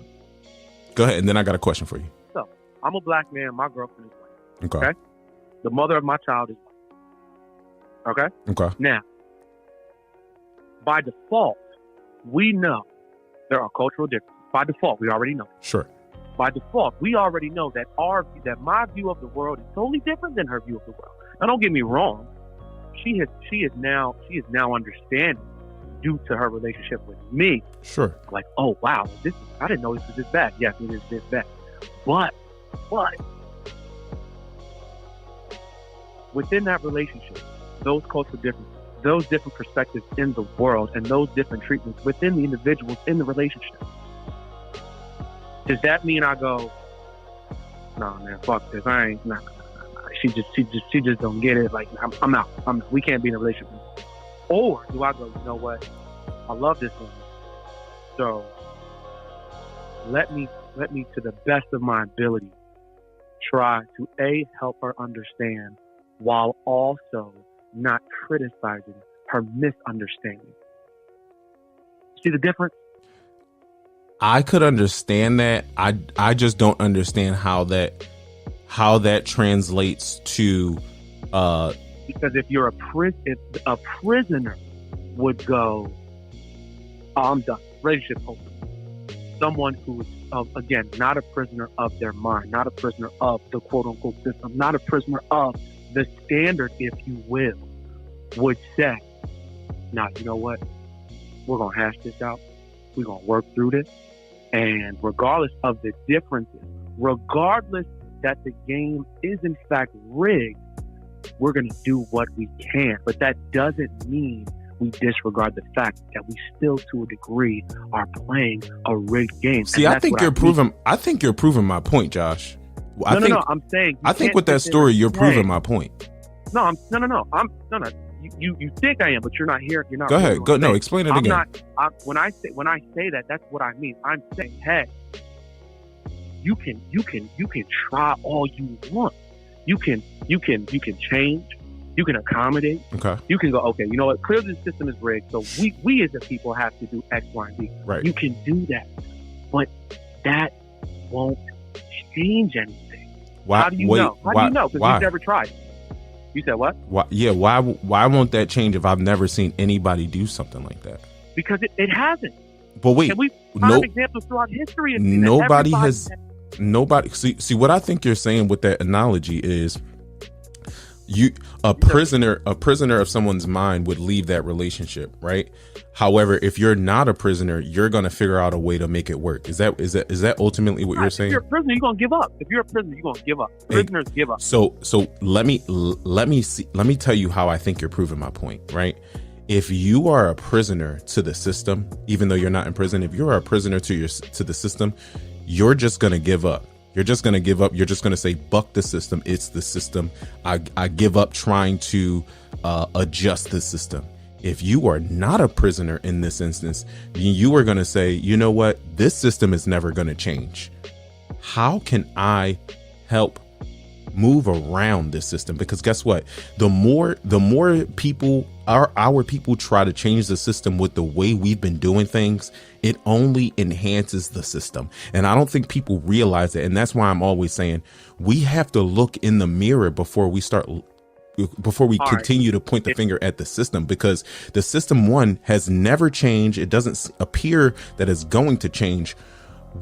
Go ahead, and then I got a question for you. So I'm a black man. My girlfriend is white. Okay. The mother of my child is white. Okay. Now, by default, we know there are cultural differences. By default, we already know. Sure. By default, we already know that my view of the world is totally different than her view of the world. Now, don't get me wrong. She is now understanding due to her relationship with me. Sure. Like, oh wow, I didn't know this was this bad. Yes, it is this bad. But within that relationship, those cultural differences, those different perspectives in the world, and those different treatments within the individuals in the relationship, does that mean I go, nah, man, fuck this. I ain't. Nah. She just don't get it. Like I'm out. We can't be in a relationship. Or do I go, you know what? I love this woman. So let me to the best of my ability try to help her understand while also not criticizing her misunderstanding. see the difference? I could understand that. I just don't understand how that translates to because if you're if a prisoner would go, oh, I'm done, relationship over. Someone who is, again, not a prisoner of their mind, not a prisoner of the quote-unquote system, not a prisoner of the standard, if you will, would say, nah, you know what? We're going to hash this out. We're going to work through this. And regardless of the differences, regardless that the game is in fact rigged, we're going to do what we can. But that doesn't mean we disregard the fact that we still, to a degree, are playing a rigged game. See, I think you're proving my point, Josh. No. I'm saying. I think with that story, you're proving my point. No. You think I am, but you're not here. You're not. Go ahead. Go. No, explain it again. When I say that, that's what I mean. I'm saying, hey, you can try all you want. You can change. You can accommodate. Okay. You can go, okay, you know what? Clearly the system is rigged, so we as a people have to do X, Y, and Z. Right. You can do that, but that won't change anything. Why? How do you know? How do you know? Because you've never tried. You said what? Why? Yeah. Why won't that change if I've never seen anybody do something like that? Because it hasn't. But wait, and we've found examples throughout history. Nobody has. See what I think you're saying with that analogy is, a prisoner of someone's mind would leave that relationship, right? However, if you're not a prisoner, you're going to figure out a way to make it work. Is that ultimately what you're saying? If you're a prisoner, you're going to give up. If you're a prisoner, you're going to give up. Prisoners give up. So let me tell you how I think you're proving my point, right? If you are a prisoner to the system, even though you're not in prison, if you're a prisoner to the system, you're just going to give up. You're just going to give up. You're just going to say, buck the system. It's the system. I give up trying to adjust the system. If you are not a prisoner in this instance, you are going to say, you know what? This system is never going to change. How can I help move around this system? Because guess what? The more people, our people try to change the system with the way we've been doing things, it only enhances the system. And I don't think people realize it. And that's why I'm always saying we have to look in the mirror before we continue to point the finger at the system, because the system, one, has never changed. It doesn't appear that it's going to change.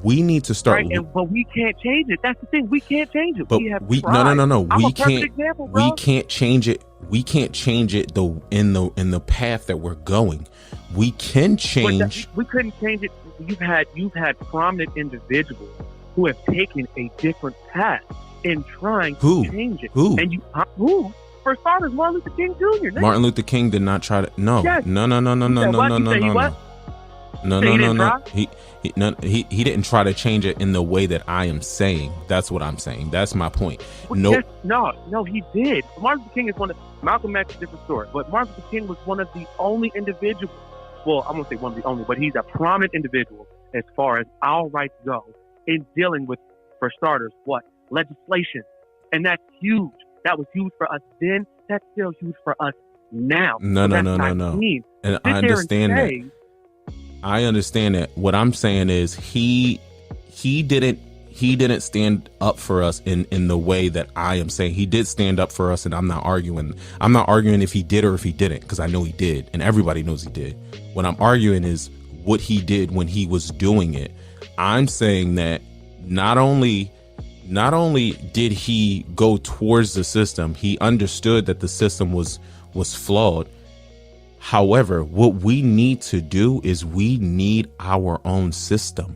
We need to start. Right, but we can't change it. That's the thing. We can't change it. But no. We can't change it. We can't change it in the path that we're going. We can change. We couldn't change it. You've had prominent individuals who have taken a different path in trying to change it. Who? And who? For starters, Martin Luther King Jr. Martin Luther King did not try to. No. Yes. No. He didn't try to change it in the way that I am saying. That's what I'm saying. That's my point. No, he did. Martin Luther King is one of Malcolm X, a different story, but Martin Luther King was one of the only individuals. Well, I'm gonna say one of the only, but he's a prominent individual as far as our rights go in dealing with, for starters, what legislation, and that's huge. That was huge for us then. That's still huge for us now. No. And I understand that. I understand that. What I'm saying is he didn't stand up for us in the way that I am saying. He did stand up for us, and I'm not arguing. I'm not arguing if he did or if he didn't, because I know he did, and everybody knows he did. What I'm arguing is what he did when he was doing it. I'm saying that not only did he go towards the system, he understood that the system was flawed. However, what we need to do is we need our own system.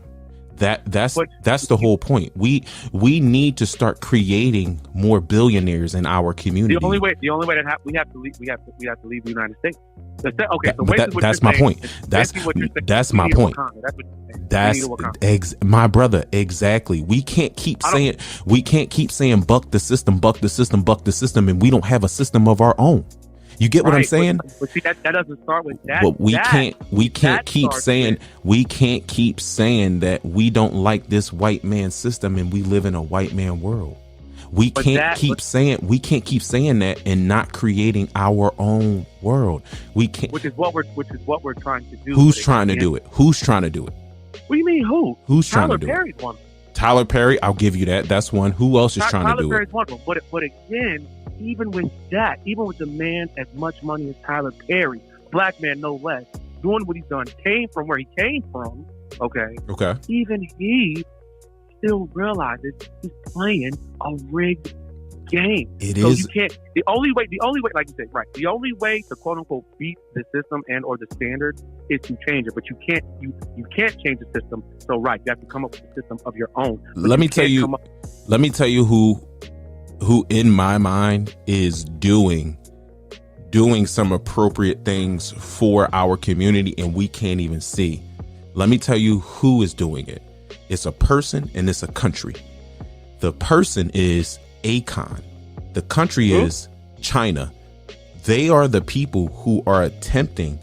That's the whole point. We need to start creating more billionaires in our community. The only way that we have to leave the United States. Okay, so that's my point. That's my point. My brother, exactly. We can't keep saying buck the system, and we don't have a system of our own. You get what I'm saying? But see, that doesn't start with that. But we can't keep saying that we don't like this white man system and we live in a white man world. We can't keep saying that and not creating our own world. We can't. Which is what we're trying to do. Who's trying to do it? Who's trying to do it? What do you mean who? Who's trying to do Perry's it? One. Tyler Perry, I'll give you that. That's one. Who else is trying to do Perry's it? One. But again, even with that, even with a man as much money as Tyler Perry, black man no less, doing what he's done, came from where he came from. Okay. Even he still realizes he's playing a rigged game. You can't. The only way, like you said, right? The only way to quote unquote beat the system and or the standard is to change it. But you can't change the system. So right, you have to come up with a system of your own. Let me tell you who in my mind is doing some appropriate things for our community and we can't even see. Let me tell you who is doing it. It's a person and it's a country. The person is Akon. The country is China. They are the people who are attempting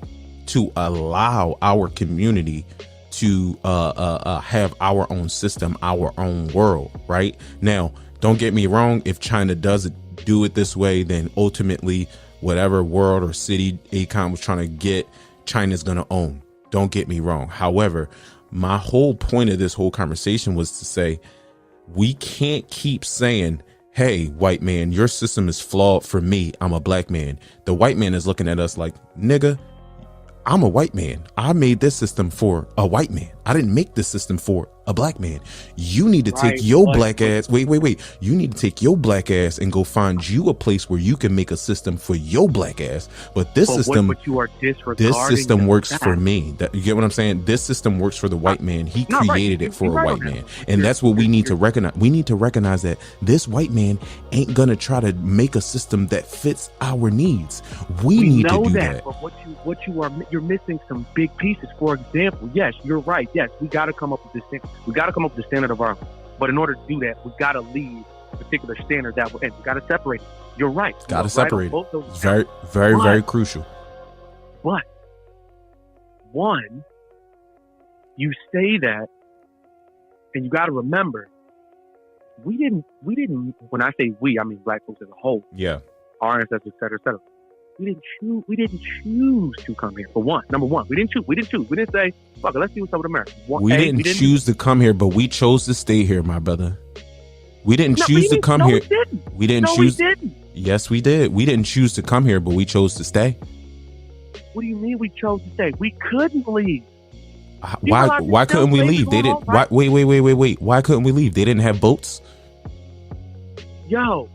to allow our community to have our own system, our own world. Right now, don't get me wrong. If China does do it this way, then ultimately whatever world or city Akon was trying to get, China's going to own. Don't get me wrong. However, my whole point of this whole conversation was to say, we can't keep saying, hey, white man, your system is flawed for me. I'm a black man. The white man is looking at us like, nigga, I'm a white man. I made this system for a white man. I didn't make this system for a black man. You need to take your black ass. Wait. You need to take your black ass and go find you a place where you can make a system for your black ass. But this system works for me. You get what I'm saying? This system works for the white man. He created it for a white man. And that's what we need to recognize. We need to recognize that this white man ain't going to try to make a system that fits our needs. We need to do that. But you're missing some big pieces. For example, yes, you're right. Yes, we got to come up with this thing. We got to come up with the standard of our own. But in order to do that, we got to leave a particular standard that we're in. We got to separate it. You're right. Got to separate it. It's very crucial. But one, you say that, and you got to remember, we didn't. When I say we, I mean black folks as a whole. Yeah. Our ancestors, et cetera, et cetera. We didn't choose to come here. For one, number one, we didn't choose. We didn't say, fuck it, let's see what's up with America. We didn't choose to come here, but we chose to stay here, my brother. We didn't choose to come here. We didn't choose. We didn't. Yes, we did. We didn't choose to come here, but we chose to stay. What do you mean we chose to stay? We couldn't leave. Why couldn't we leave? They didn't. Wait. Why couldn't we leave? They didn't have boats. Yo.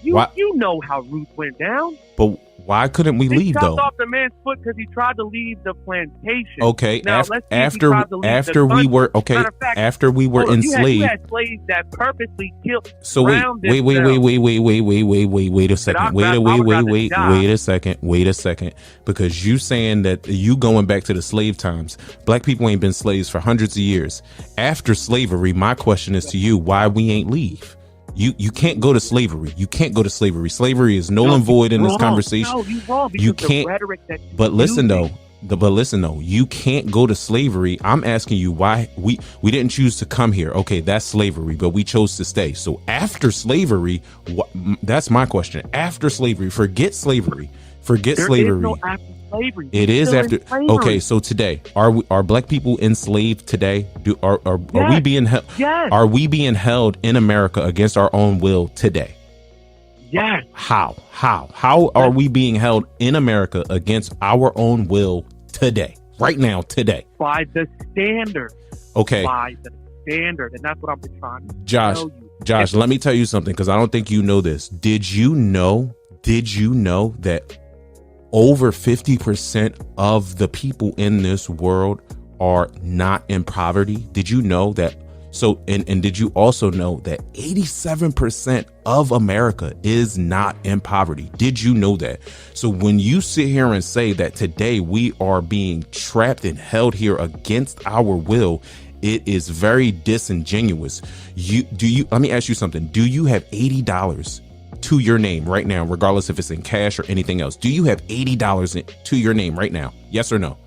You know how Ruth went down. But why couldn't we leave, though? He chopped off the man's foot because he tried to leave the plantation. Okay, now, after we were enslaved. You had slaves that purposely killed. So wait a second. Wait a second. Because you saying that you going back to the slave times. Black people ain't been slaves for hundreds of years. After slavery, my question is to you, why we ain't leave? You can't go to slavery. You can't go to slavery. Slavery is null and void in this conversation. No, you're wrong. You can't. But listen though, you can't go to slavery. I'm asking you why we didn't choose to come here. Okay, that's slavery, but we chose to stay. So after slavery, that's my question. After slavery, forget slavery. Forget slavery. Is no after slavery. It is after. Okay, so today, are black people enslaved today? Are we being held? Yes. Are we being held in America against our own will today? Yes. How are we being held in America against our own will today? Right now, today. By the standard. Okay. By the standard, and that's what I've been trying to tell you. Josh, let me tell you something because I don't think you know this. Did you know that over 50% of the people in this world are not in poverty? Did you know that? So, and did you also know that 87% of America is not in poverty? Did you know that? So when you sit here and say that today we are being trapped and held here against our will, it is very disingenuous. Let me ask you something. Do you have $80 to your name right now, regardless if it's in cash or anything else? Do you have $80 to your name right now? Yes or no?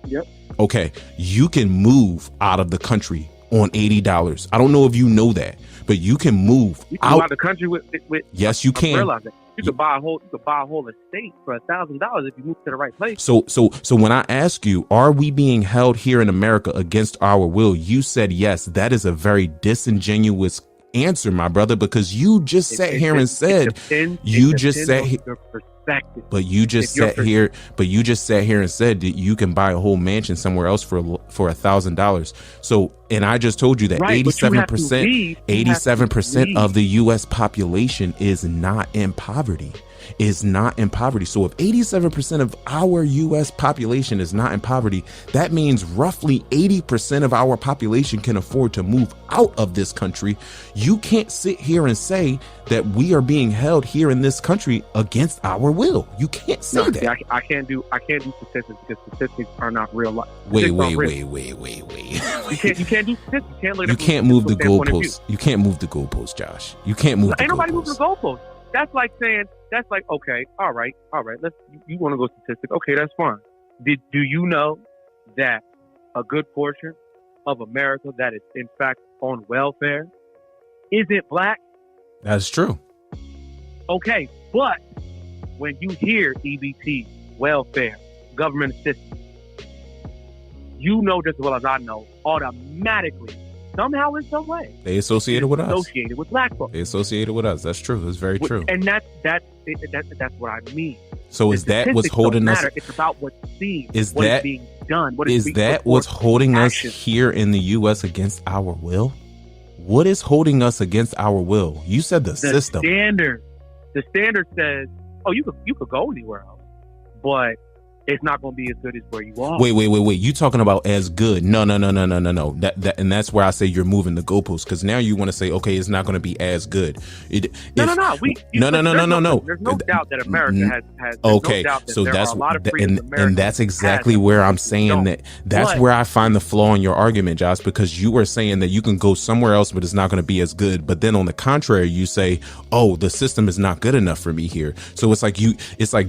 Yep. Okay. You can move out of the country on $80. I don't know if you know that, but you can move You can out. buy the country with Yes, you I can. realize that. You could buy a whole estate for $1,000 if you move to the right place. So when I ask you, are we being held here in America against our will? You said yes. That is a very disingenuous answer, my brother, because you just sat here and said you just sat here. But you just sat here. But you just sat here and said that you can buy a whole mansion somewhere else for $1,000. So, and I just told you that 87% of the U.S. population is not in poverty. So if 87% of our U.S. population is not in poverty, that means roughly 80% of our population can afford to move out of this country. You can't sit here and say that we are being held here in this country against our will. You can't say that. See, I can't do statistics because statistics are not real life. Wait. You can't do statistics. You can't move the goalposts. You can't move the goalposts, Josh. You can't move the goalposts. Ain't nobody moving the goalposts. That's like saying, okay, all right. You want to go statistics? Okay, that's fine. Do you know that a good portion of America that is in fact on welfare isn't black? That's true. Okay, but when you hear EBT, welfare, government assistance, you know just as well as I know, automatically, somehow in some way, they associated with us. Associated with black folks. They associated with us. That's true. That's very true. And that's what I mean. So is that what's holding us? It's about what's seen. Is what that is being done? Is that what's holding us here in the U.S. against our will? What is holding us against our will? You said the system. The standard says, oh, you could go anywhere else, but it's not going to be as good as where you are. Wait. You talking about as good? No. And that's where I say you're moving the goalposts, because now you want to say, okay, it's not going to be as good. No. No. There's no doubt that America has. Okay, no doubt that so there that's are a lot of and that's exactly where I'm saying that. That's where I find the flaw in your argument, Josh, because you were saying that you can go somewhere else, but it's not going to be as good. But then on the contrary, you say, oh, the system is not good enough for me here. So it's like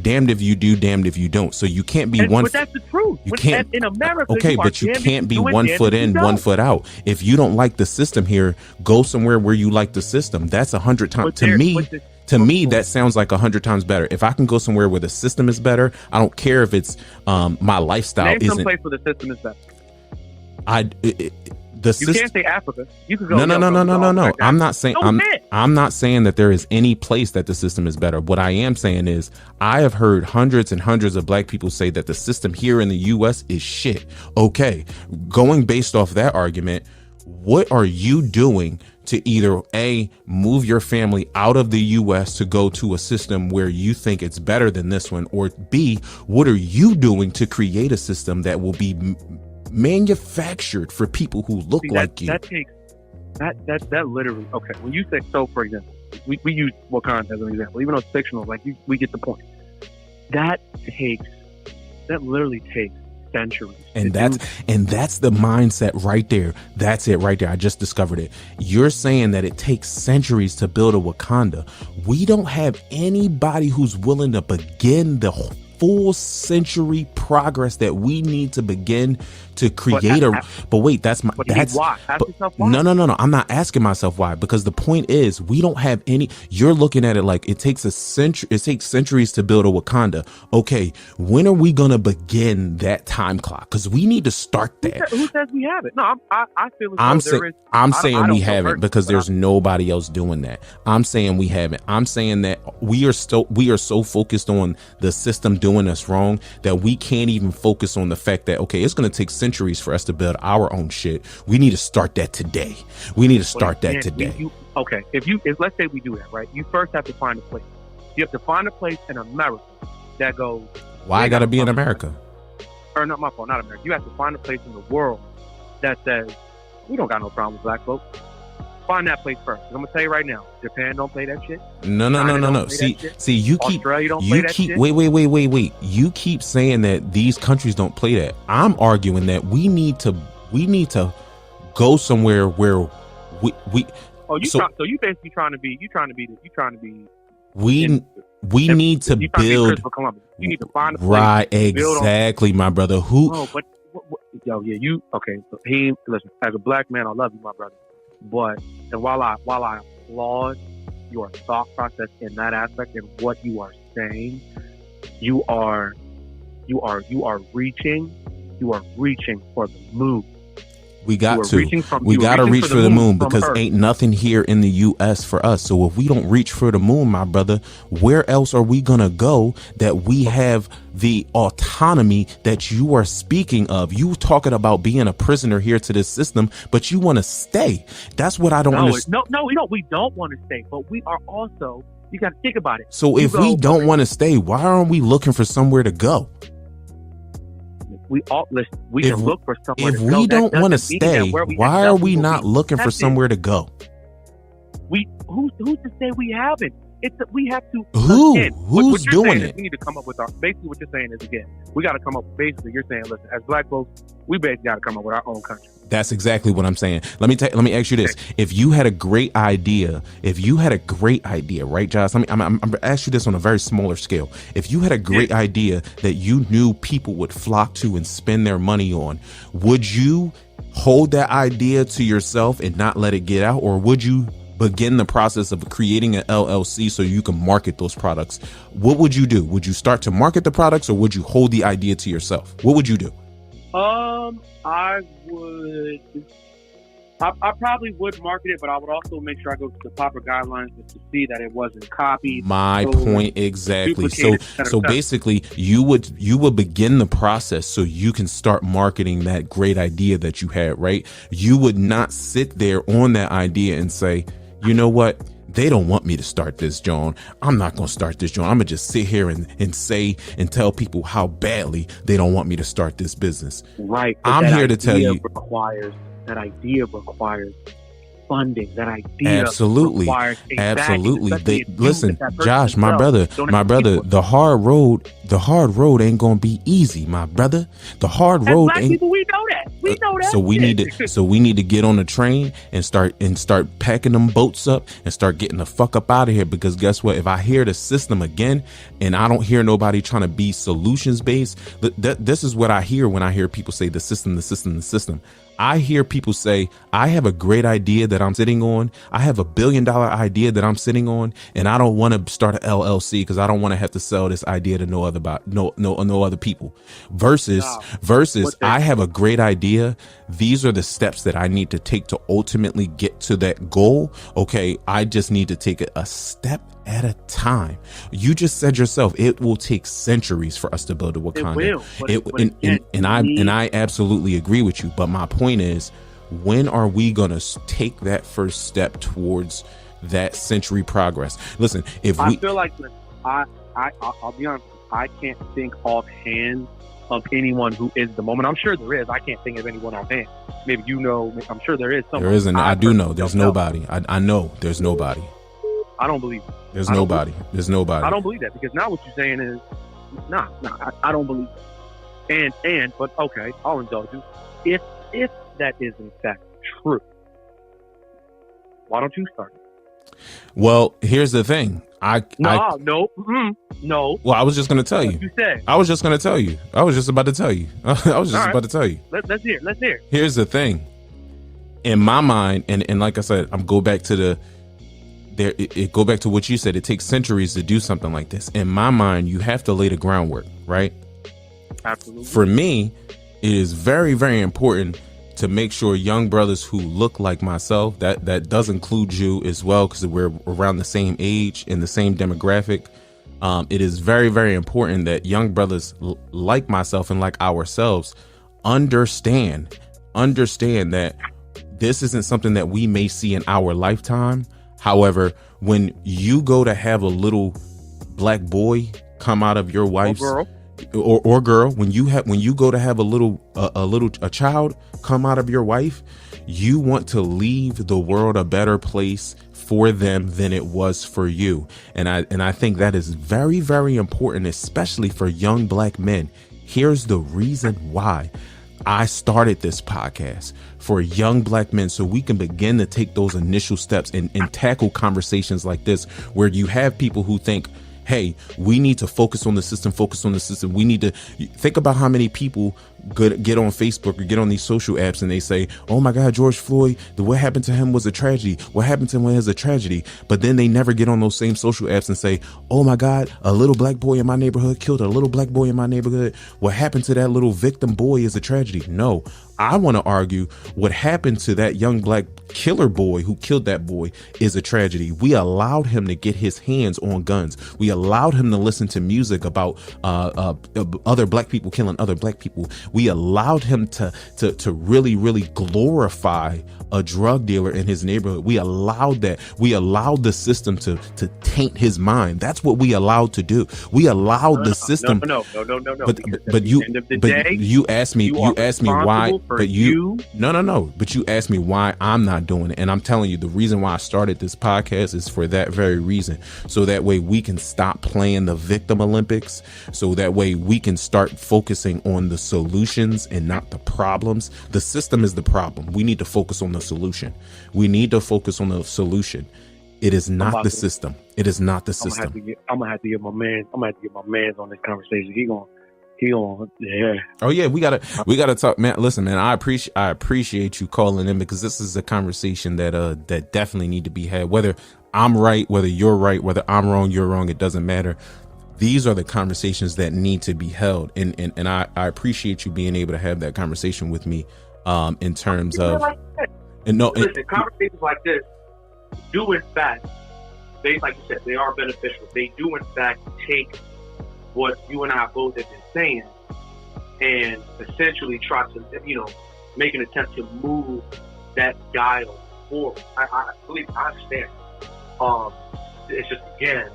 damned if you do, damned if you don't. So you can't be but that's the truth. You can't in America. Okay, but you can't be 1 foot in, 1 foot out. If you don't like the system here, go somewhere where you like the system. That's 100 times to me. That sounds like 100 times better. If I can go somewhere where the system is better, I don't care if it's my lifestyle Name isn't. some place where the system is better. You can't say Africa. You could go. No. I'm not saying I'm not saying that there is any place that the system is better. What I am saying is I have heard hundreds and hundreds of black people say that the system here in the U.S. is shit. Okay, going based off that argument, what are you doing to either A, move your family out of the U.S. to go to a system where you think it's better than this one, or B, what are you doing to create a system that will be manufactured for people who look like you? That literally, okay, when you say, so for example, we use Wakanda as an example, even though it's fictional, like we get the point. That literally takes centuries. And that's the mindset right there. That's it right there. I just discovered it. You're saying that it takes centuries to build a Wakanda. We don't have anybody who's willing to begin the full century progress that we need to begin to create but wait, that's why. Ask yourself why. No. I'm not asking myself why, because the point is we don't have any. You're looking at it like it takes centuries to build a Wakanda. Okay, when are we gonna begin that time clock? Because we need to start that. Who says we have it? No, I feel as though I'm saying we haven't, because there's nobody else doing that. I'm saying we haven't. I'm saying that we are so focused on the system doing us wrong that we can't even focus on the fact that, okay, it's going to take centuries for us to build our own shit. We need to start that today. Okay, if let's say we do that, right? You first have to find a place. You have to find a place in America that goes. Why I got to be in America? Or not my fault, not America. You have to find a place in the world that says we don't got no problem with black folks. Find that place first. I'm gonna tell you right now, Japan don't play that shit. No. See, you keep. Australia don't play that shit. Wait. You keep saying that these countries don't play that. I'm arguing that we need to go somewhere where we. Oh, so you basically trying to be. We need to build. You need to find a place. Right, exactly, my brother. Yo, yeah, you okay? So listen. As a black man, I love you, my brother. But and while I applaud your thought process in that aspect and what you are saying, you are reaching for the moon. We got to reach for the moon because ain't nothing here in the U.S. for us. So if we don't reach for the moon, my brother, where else are we going to go that we have the autonomy that you are speaking of? You talking about being a prisoner here to this system, but you want to stay. That's what I don't understand. No, we don't want to stay, but we are also, you got to think about it. So if we don't want to stay, why aren't we looking for somewhere to go? We can look for somewhere to go. If we don't want to stay, why are we not looking for somewhere to go? Who's to say we haven't? We have to. Who's doing it? We need to come up with basically what you're saying is, again, we got to come up. Basically, you're saying, listen, as black folks, we basically got to come up with our own country. That's exactly what I'm saying. Let me ask you this: if you had a great idea, right, Josh? I'm gonna ask you this on a very smaller scale. If you had a great idea that you knew people would flock to and spend their money on, would you hold that idea to yourself and not let it get out, or would you begin the process of creating an LLC so you can market those products? What would you do? Would you start to market the products, or would you hold the idea to yourself? What would you do? I probably would market it, but I would also make sure I go to the proper guidelines to see that it wasn't copied. My point exactly. So basically, you would begin the process so you can start marketing that great idea that you had, right? You would not sit there on that idea and say, you know what? They don't want me to start this, John. I'm not going to start this, John. I'm going to just sit here and say and tell people how badly they don't want me to start this business. Right. I'm here to tell you. That idea requires funding. That idea absolutely. Listen, Josh, my brother, the hard road ain't gonna be easy, my brother. The hard road ain't. People, we know that. We know that. So we need to get on the train and start packing them boats up and start getting the fuck up out of here. Because guess what? If I hear the system again and I don't hear nobody trying to be solutions based, this is what I hear when I hear people say the system. I hear people say, I have a great idea that I'm sitting on. I have $1 billion idea that I'm sitting on, and I don't want to start an LLC because I don't want to have to sell this idea to no other people. Versus I have a great idea. These are the steps that I need to take to ultimately get to that goal. Okay, I just need to take a step at a time. You just said yourself, it will take centuries for us to build a Wakanda. And I absolutely agree with you. But my point is, when are we going to take that first step towards that century progress? Listen, I feel like I'll be honest, I can't think offhand of anyone who is the moment. I'm sure there is. I can't think of anyone offhand. Maybe you know. I'm sure there is someone. There isn't. I do know. There's nobody. I know there's nobody. I don't believe it. There's nobody. I don't believe that, because now what you're saying is, I don't believe it. But okay, I'll indulge you. If that is in fact true, why don't you start it? Well, here's the thing. No. Well, I was just going to tell you. You said. I was just going to tell you. I was just about to tell you. About to tell you. Let's hear. Here's the thing. In my mind, and like I said, I'm go back to go back to what you said. It takes centuries to do something like this. In my mind, you have to lay the groundwork, right? Absolutely. For me, it is very, very important to make sure young brothers who look like myself, that does include you as well, because we're around the same age and the same demographic. It is very, very important that young brothers like myself and like ourselves understand that this isn't something that we may see in our lifetime. However, when you go to have a little black boy come out of your wife's or girl, when you go to have a child come out of your wife, you want to leave the world a better place for them than it was for you. And I think that is very, very important, especially for young black men. Here's the reason why I started this podcast, for young black men, so we can begin to take those initial steps and tackle conversations like this, where you have people who think, hey, we need to focus on the system, we need to think about how many people get on Facebook or get on these social apps and they say, oh my God, George Floyd, what happened to him was a tragedy, what happened to him was a tragedy, but then they never get on those same social apps and say, oh my God, a little black boy in my neighborhood killed a little black boy in my neighborhood, what happened to that little victim boy is a tragedy. No, I want to argue what happened to that young black killer boy who killed that boy is a tragedy. We allowed him to get his hands on guns. We allowed him to listen to music about other black people killing other black people. We allowed him to really, really glorify a drug dealer in his neighborhood. We allowed that. We allowed the system to taint his mind. That's what we allowed to do. We allowed the system. No. But you asked me why. But you asked me why I'm not doing it. And I'm telling you, the reason why I started this podcast is for that very reason. So that way we can stop playing the victim Olympics. So that way we can start focusing on the solutions and not the problems. The system is the problem. We need to focus on the solution. We need to focus on the solution. It is not the system. It is not the system. I'm gonna have to get my man on this conversation. He gonna yeah. Oh yeah, we gotta talk, man. Listen, man, I appreciate you calling in, because this is a conversation that definitely need to be had. Whether I'm right, whether you're right, whether I'm wrong, you're wrong, it doesn't matter. These are the conversations that need to be held, and I appreciate you being able to have that conversation with me. In terms of, conversations like this do in fact, like you said, they are beneficial. They do in fact take what you and I both have been saying and essentially try to, make an attempt to move that dial forward. I believe I understand. It's just, again,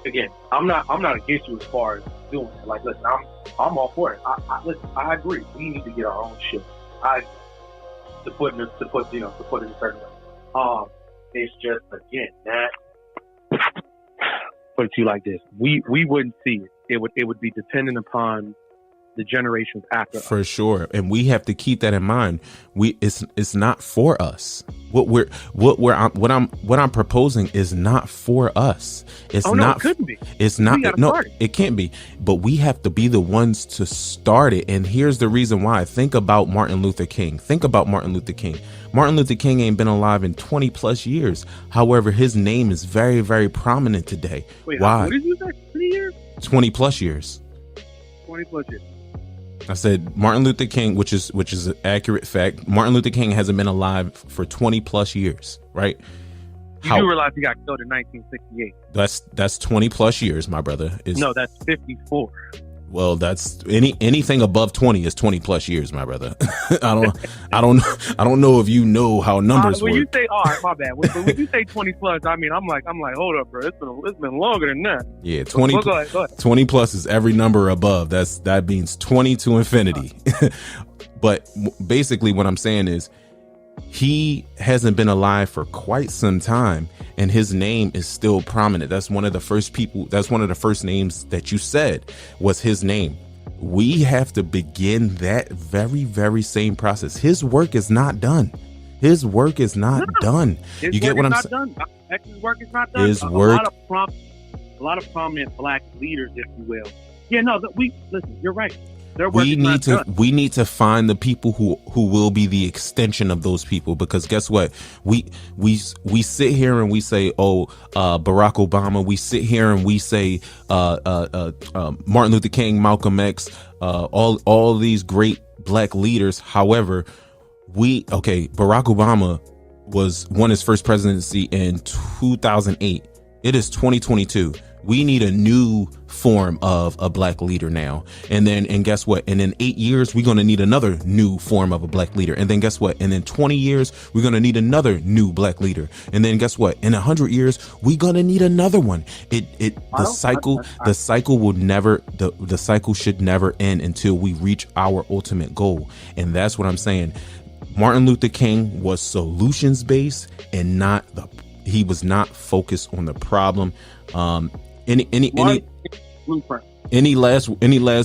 again, I'm not against you as far as doing it. Like, listen, I'm all for it. I agree. We need to get our own shit. To put it in a certain way. It's just, again, that. Put it to you like this: we wouldn't see it. It would be dependent upon the generations after us. For sure, and we have to keep that in mind. It's not for us. What I'm proposing is not for us. It's not. It couldn't be. It's not. No, it can't be. But we have to be the ones to start it. And here's the reason why. Think about Martin Luther King. Martin Luther King ain't been alive in 20 plus years. However, his name is very, very prominent today. Wait, why? What did you say? 20 years? 20 plus years. 20 plus years. I said Martin Luther King, which is an accurate fact. Martin Luther King hasn't been alive for 20 plus years, right? You do realize he got killed in 1968. That's 20 plus years, my brother. No, that's 54. Well, that's anything above 20 is 20 plus years, my brother. I don't know if you know how numbers work. When you say, all right, my bad. When you say 20 plus, I mean, I'm like, hold up, bro. It's been longer than that. Yeah, 20. Go ahead. 20 plus is every number above. That means 20 to infinity. But basically, what I'm saying is, he hasn't been alive for quite some time, and his name is still prominent. That's one of the first names that you said was his name. We have to begin that very, very same process. His work is not done. His work is not done. You get what I'm saying? His work is not done. A lot of prominent black leaders, if you will. Yeah, no, listen, you're right. We need to find the people who will be the extension of those people, because guess what? We sit here and we say, Barack Obama. We sit here and we say Martin Luther King, Malcolm X, all these great black leaders. However, Barack Obama won his first presidency in 2008. It is 2022. We need a new form of a black leader now. And guess what? And in 8 years, we're going to need another new form of a black leader. And then guess what? And in 20 years, we're going to need another new black leader. And then guess what? In 100 years, we're going to need another one. The cycle should never end until we reach our ultimate goal. And that's what I'm saying. Martin Luther King was solutions based and he was not focused on the problem. Any blueprint. Any last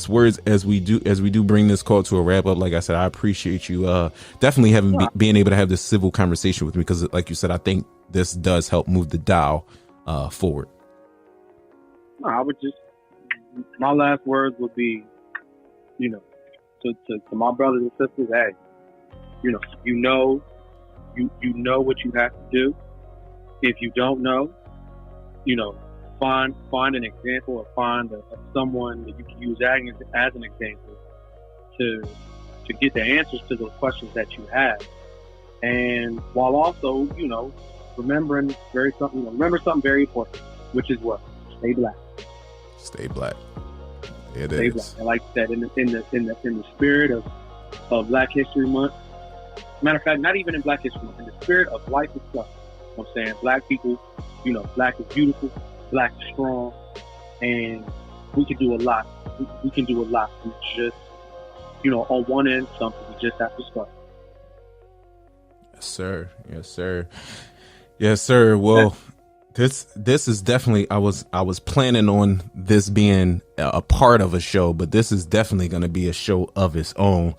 words as we do bring this call to a wrap up? Like I said, I appreciate you definitely being able to have this civil conversation with me, because like you said, I think this does help move the dial forward. No, I would just, my last words would be, you know, to my brothers and sisters, hey, you know what you have to do. If you don't know, you know, find an example, or find someone that you can use as an example to get the answers to those questions that you have. And while also, you know, remember something very important, which is what? Stay black. Stay black. Stay black. And like I said, in the spirit of Black History Month. Matter of fact, not even in Black History Month, in the spirit of life itself. You know what I'm saying? Black people, you know, black is beautiful, black is strong, and we can do a lot. We can do a lot. We just, you know, on one end, something we just have to start. Yes, sir. Yes, sir. Yes, sir. Well, this is definitely, I was planning on this being a part of a show, but this is definitely going to be a show of its own.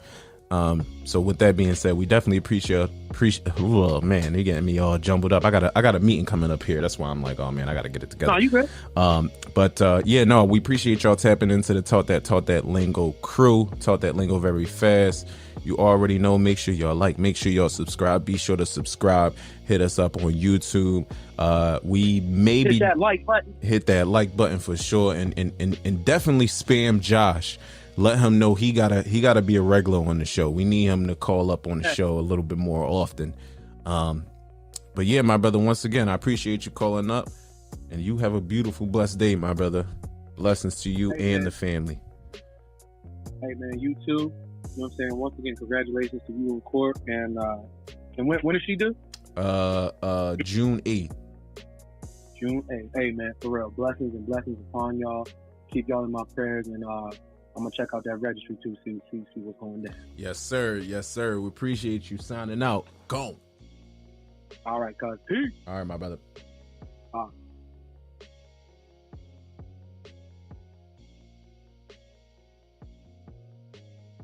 So with that being said, we definitely appreciate. Oh man, they're getting me all jumbled up. I got a meeting coming up here. That's why I'm like, oh man, I got to get it together. No, you good? But yeah, no, we appreciate y'all tapping into the Taught That Lingo crew. Taught That Lingo very fast. You already know. Make sure y'all like. Make sure y'all subscribe. Be sure to subscribe. Hit us up on YouTube. We maybe hit that like button. Hit that like button for sure, and definitely spam Josh. Let him know he gotta be a regular on the show. We need him to call up on the show a little bit more often. But yeah, my brother, once again, I appreciate you calling up, and you have a beautiful, blessed day, my brother. Blessings to you and the family. Hey man, you too. You know what I'm saying? Once again, congratulations to you in court. And when is she due? June 8th. June 8th. Hey man, for real. Blessings upon y'all. Keep y'all in my prayers, and I'm gonna check out that registry too, see what's going down. Yes, sir. Yes, sir. We appreciate you signing out. Go. All right, cuz. Peace. All right, my brother. All right.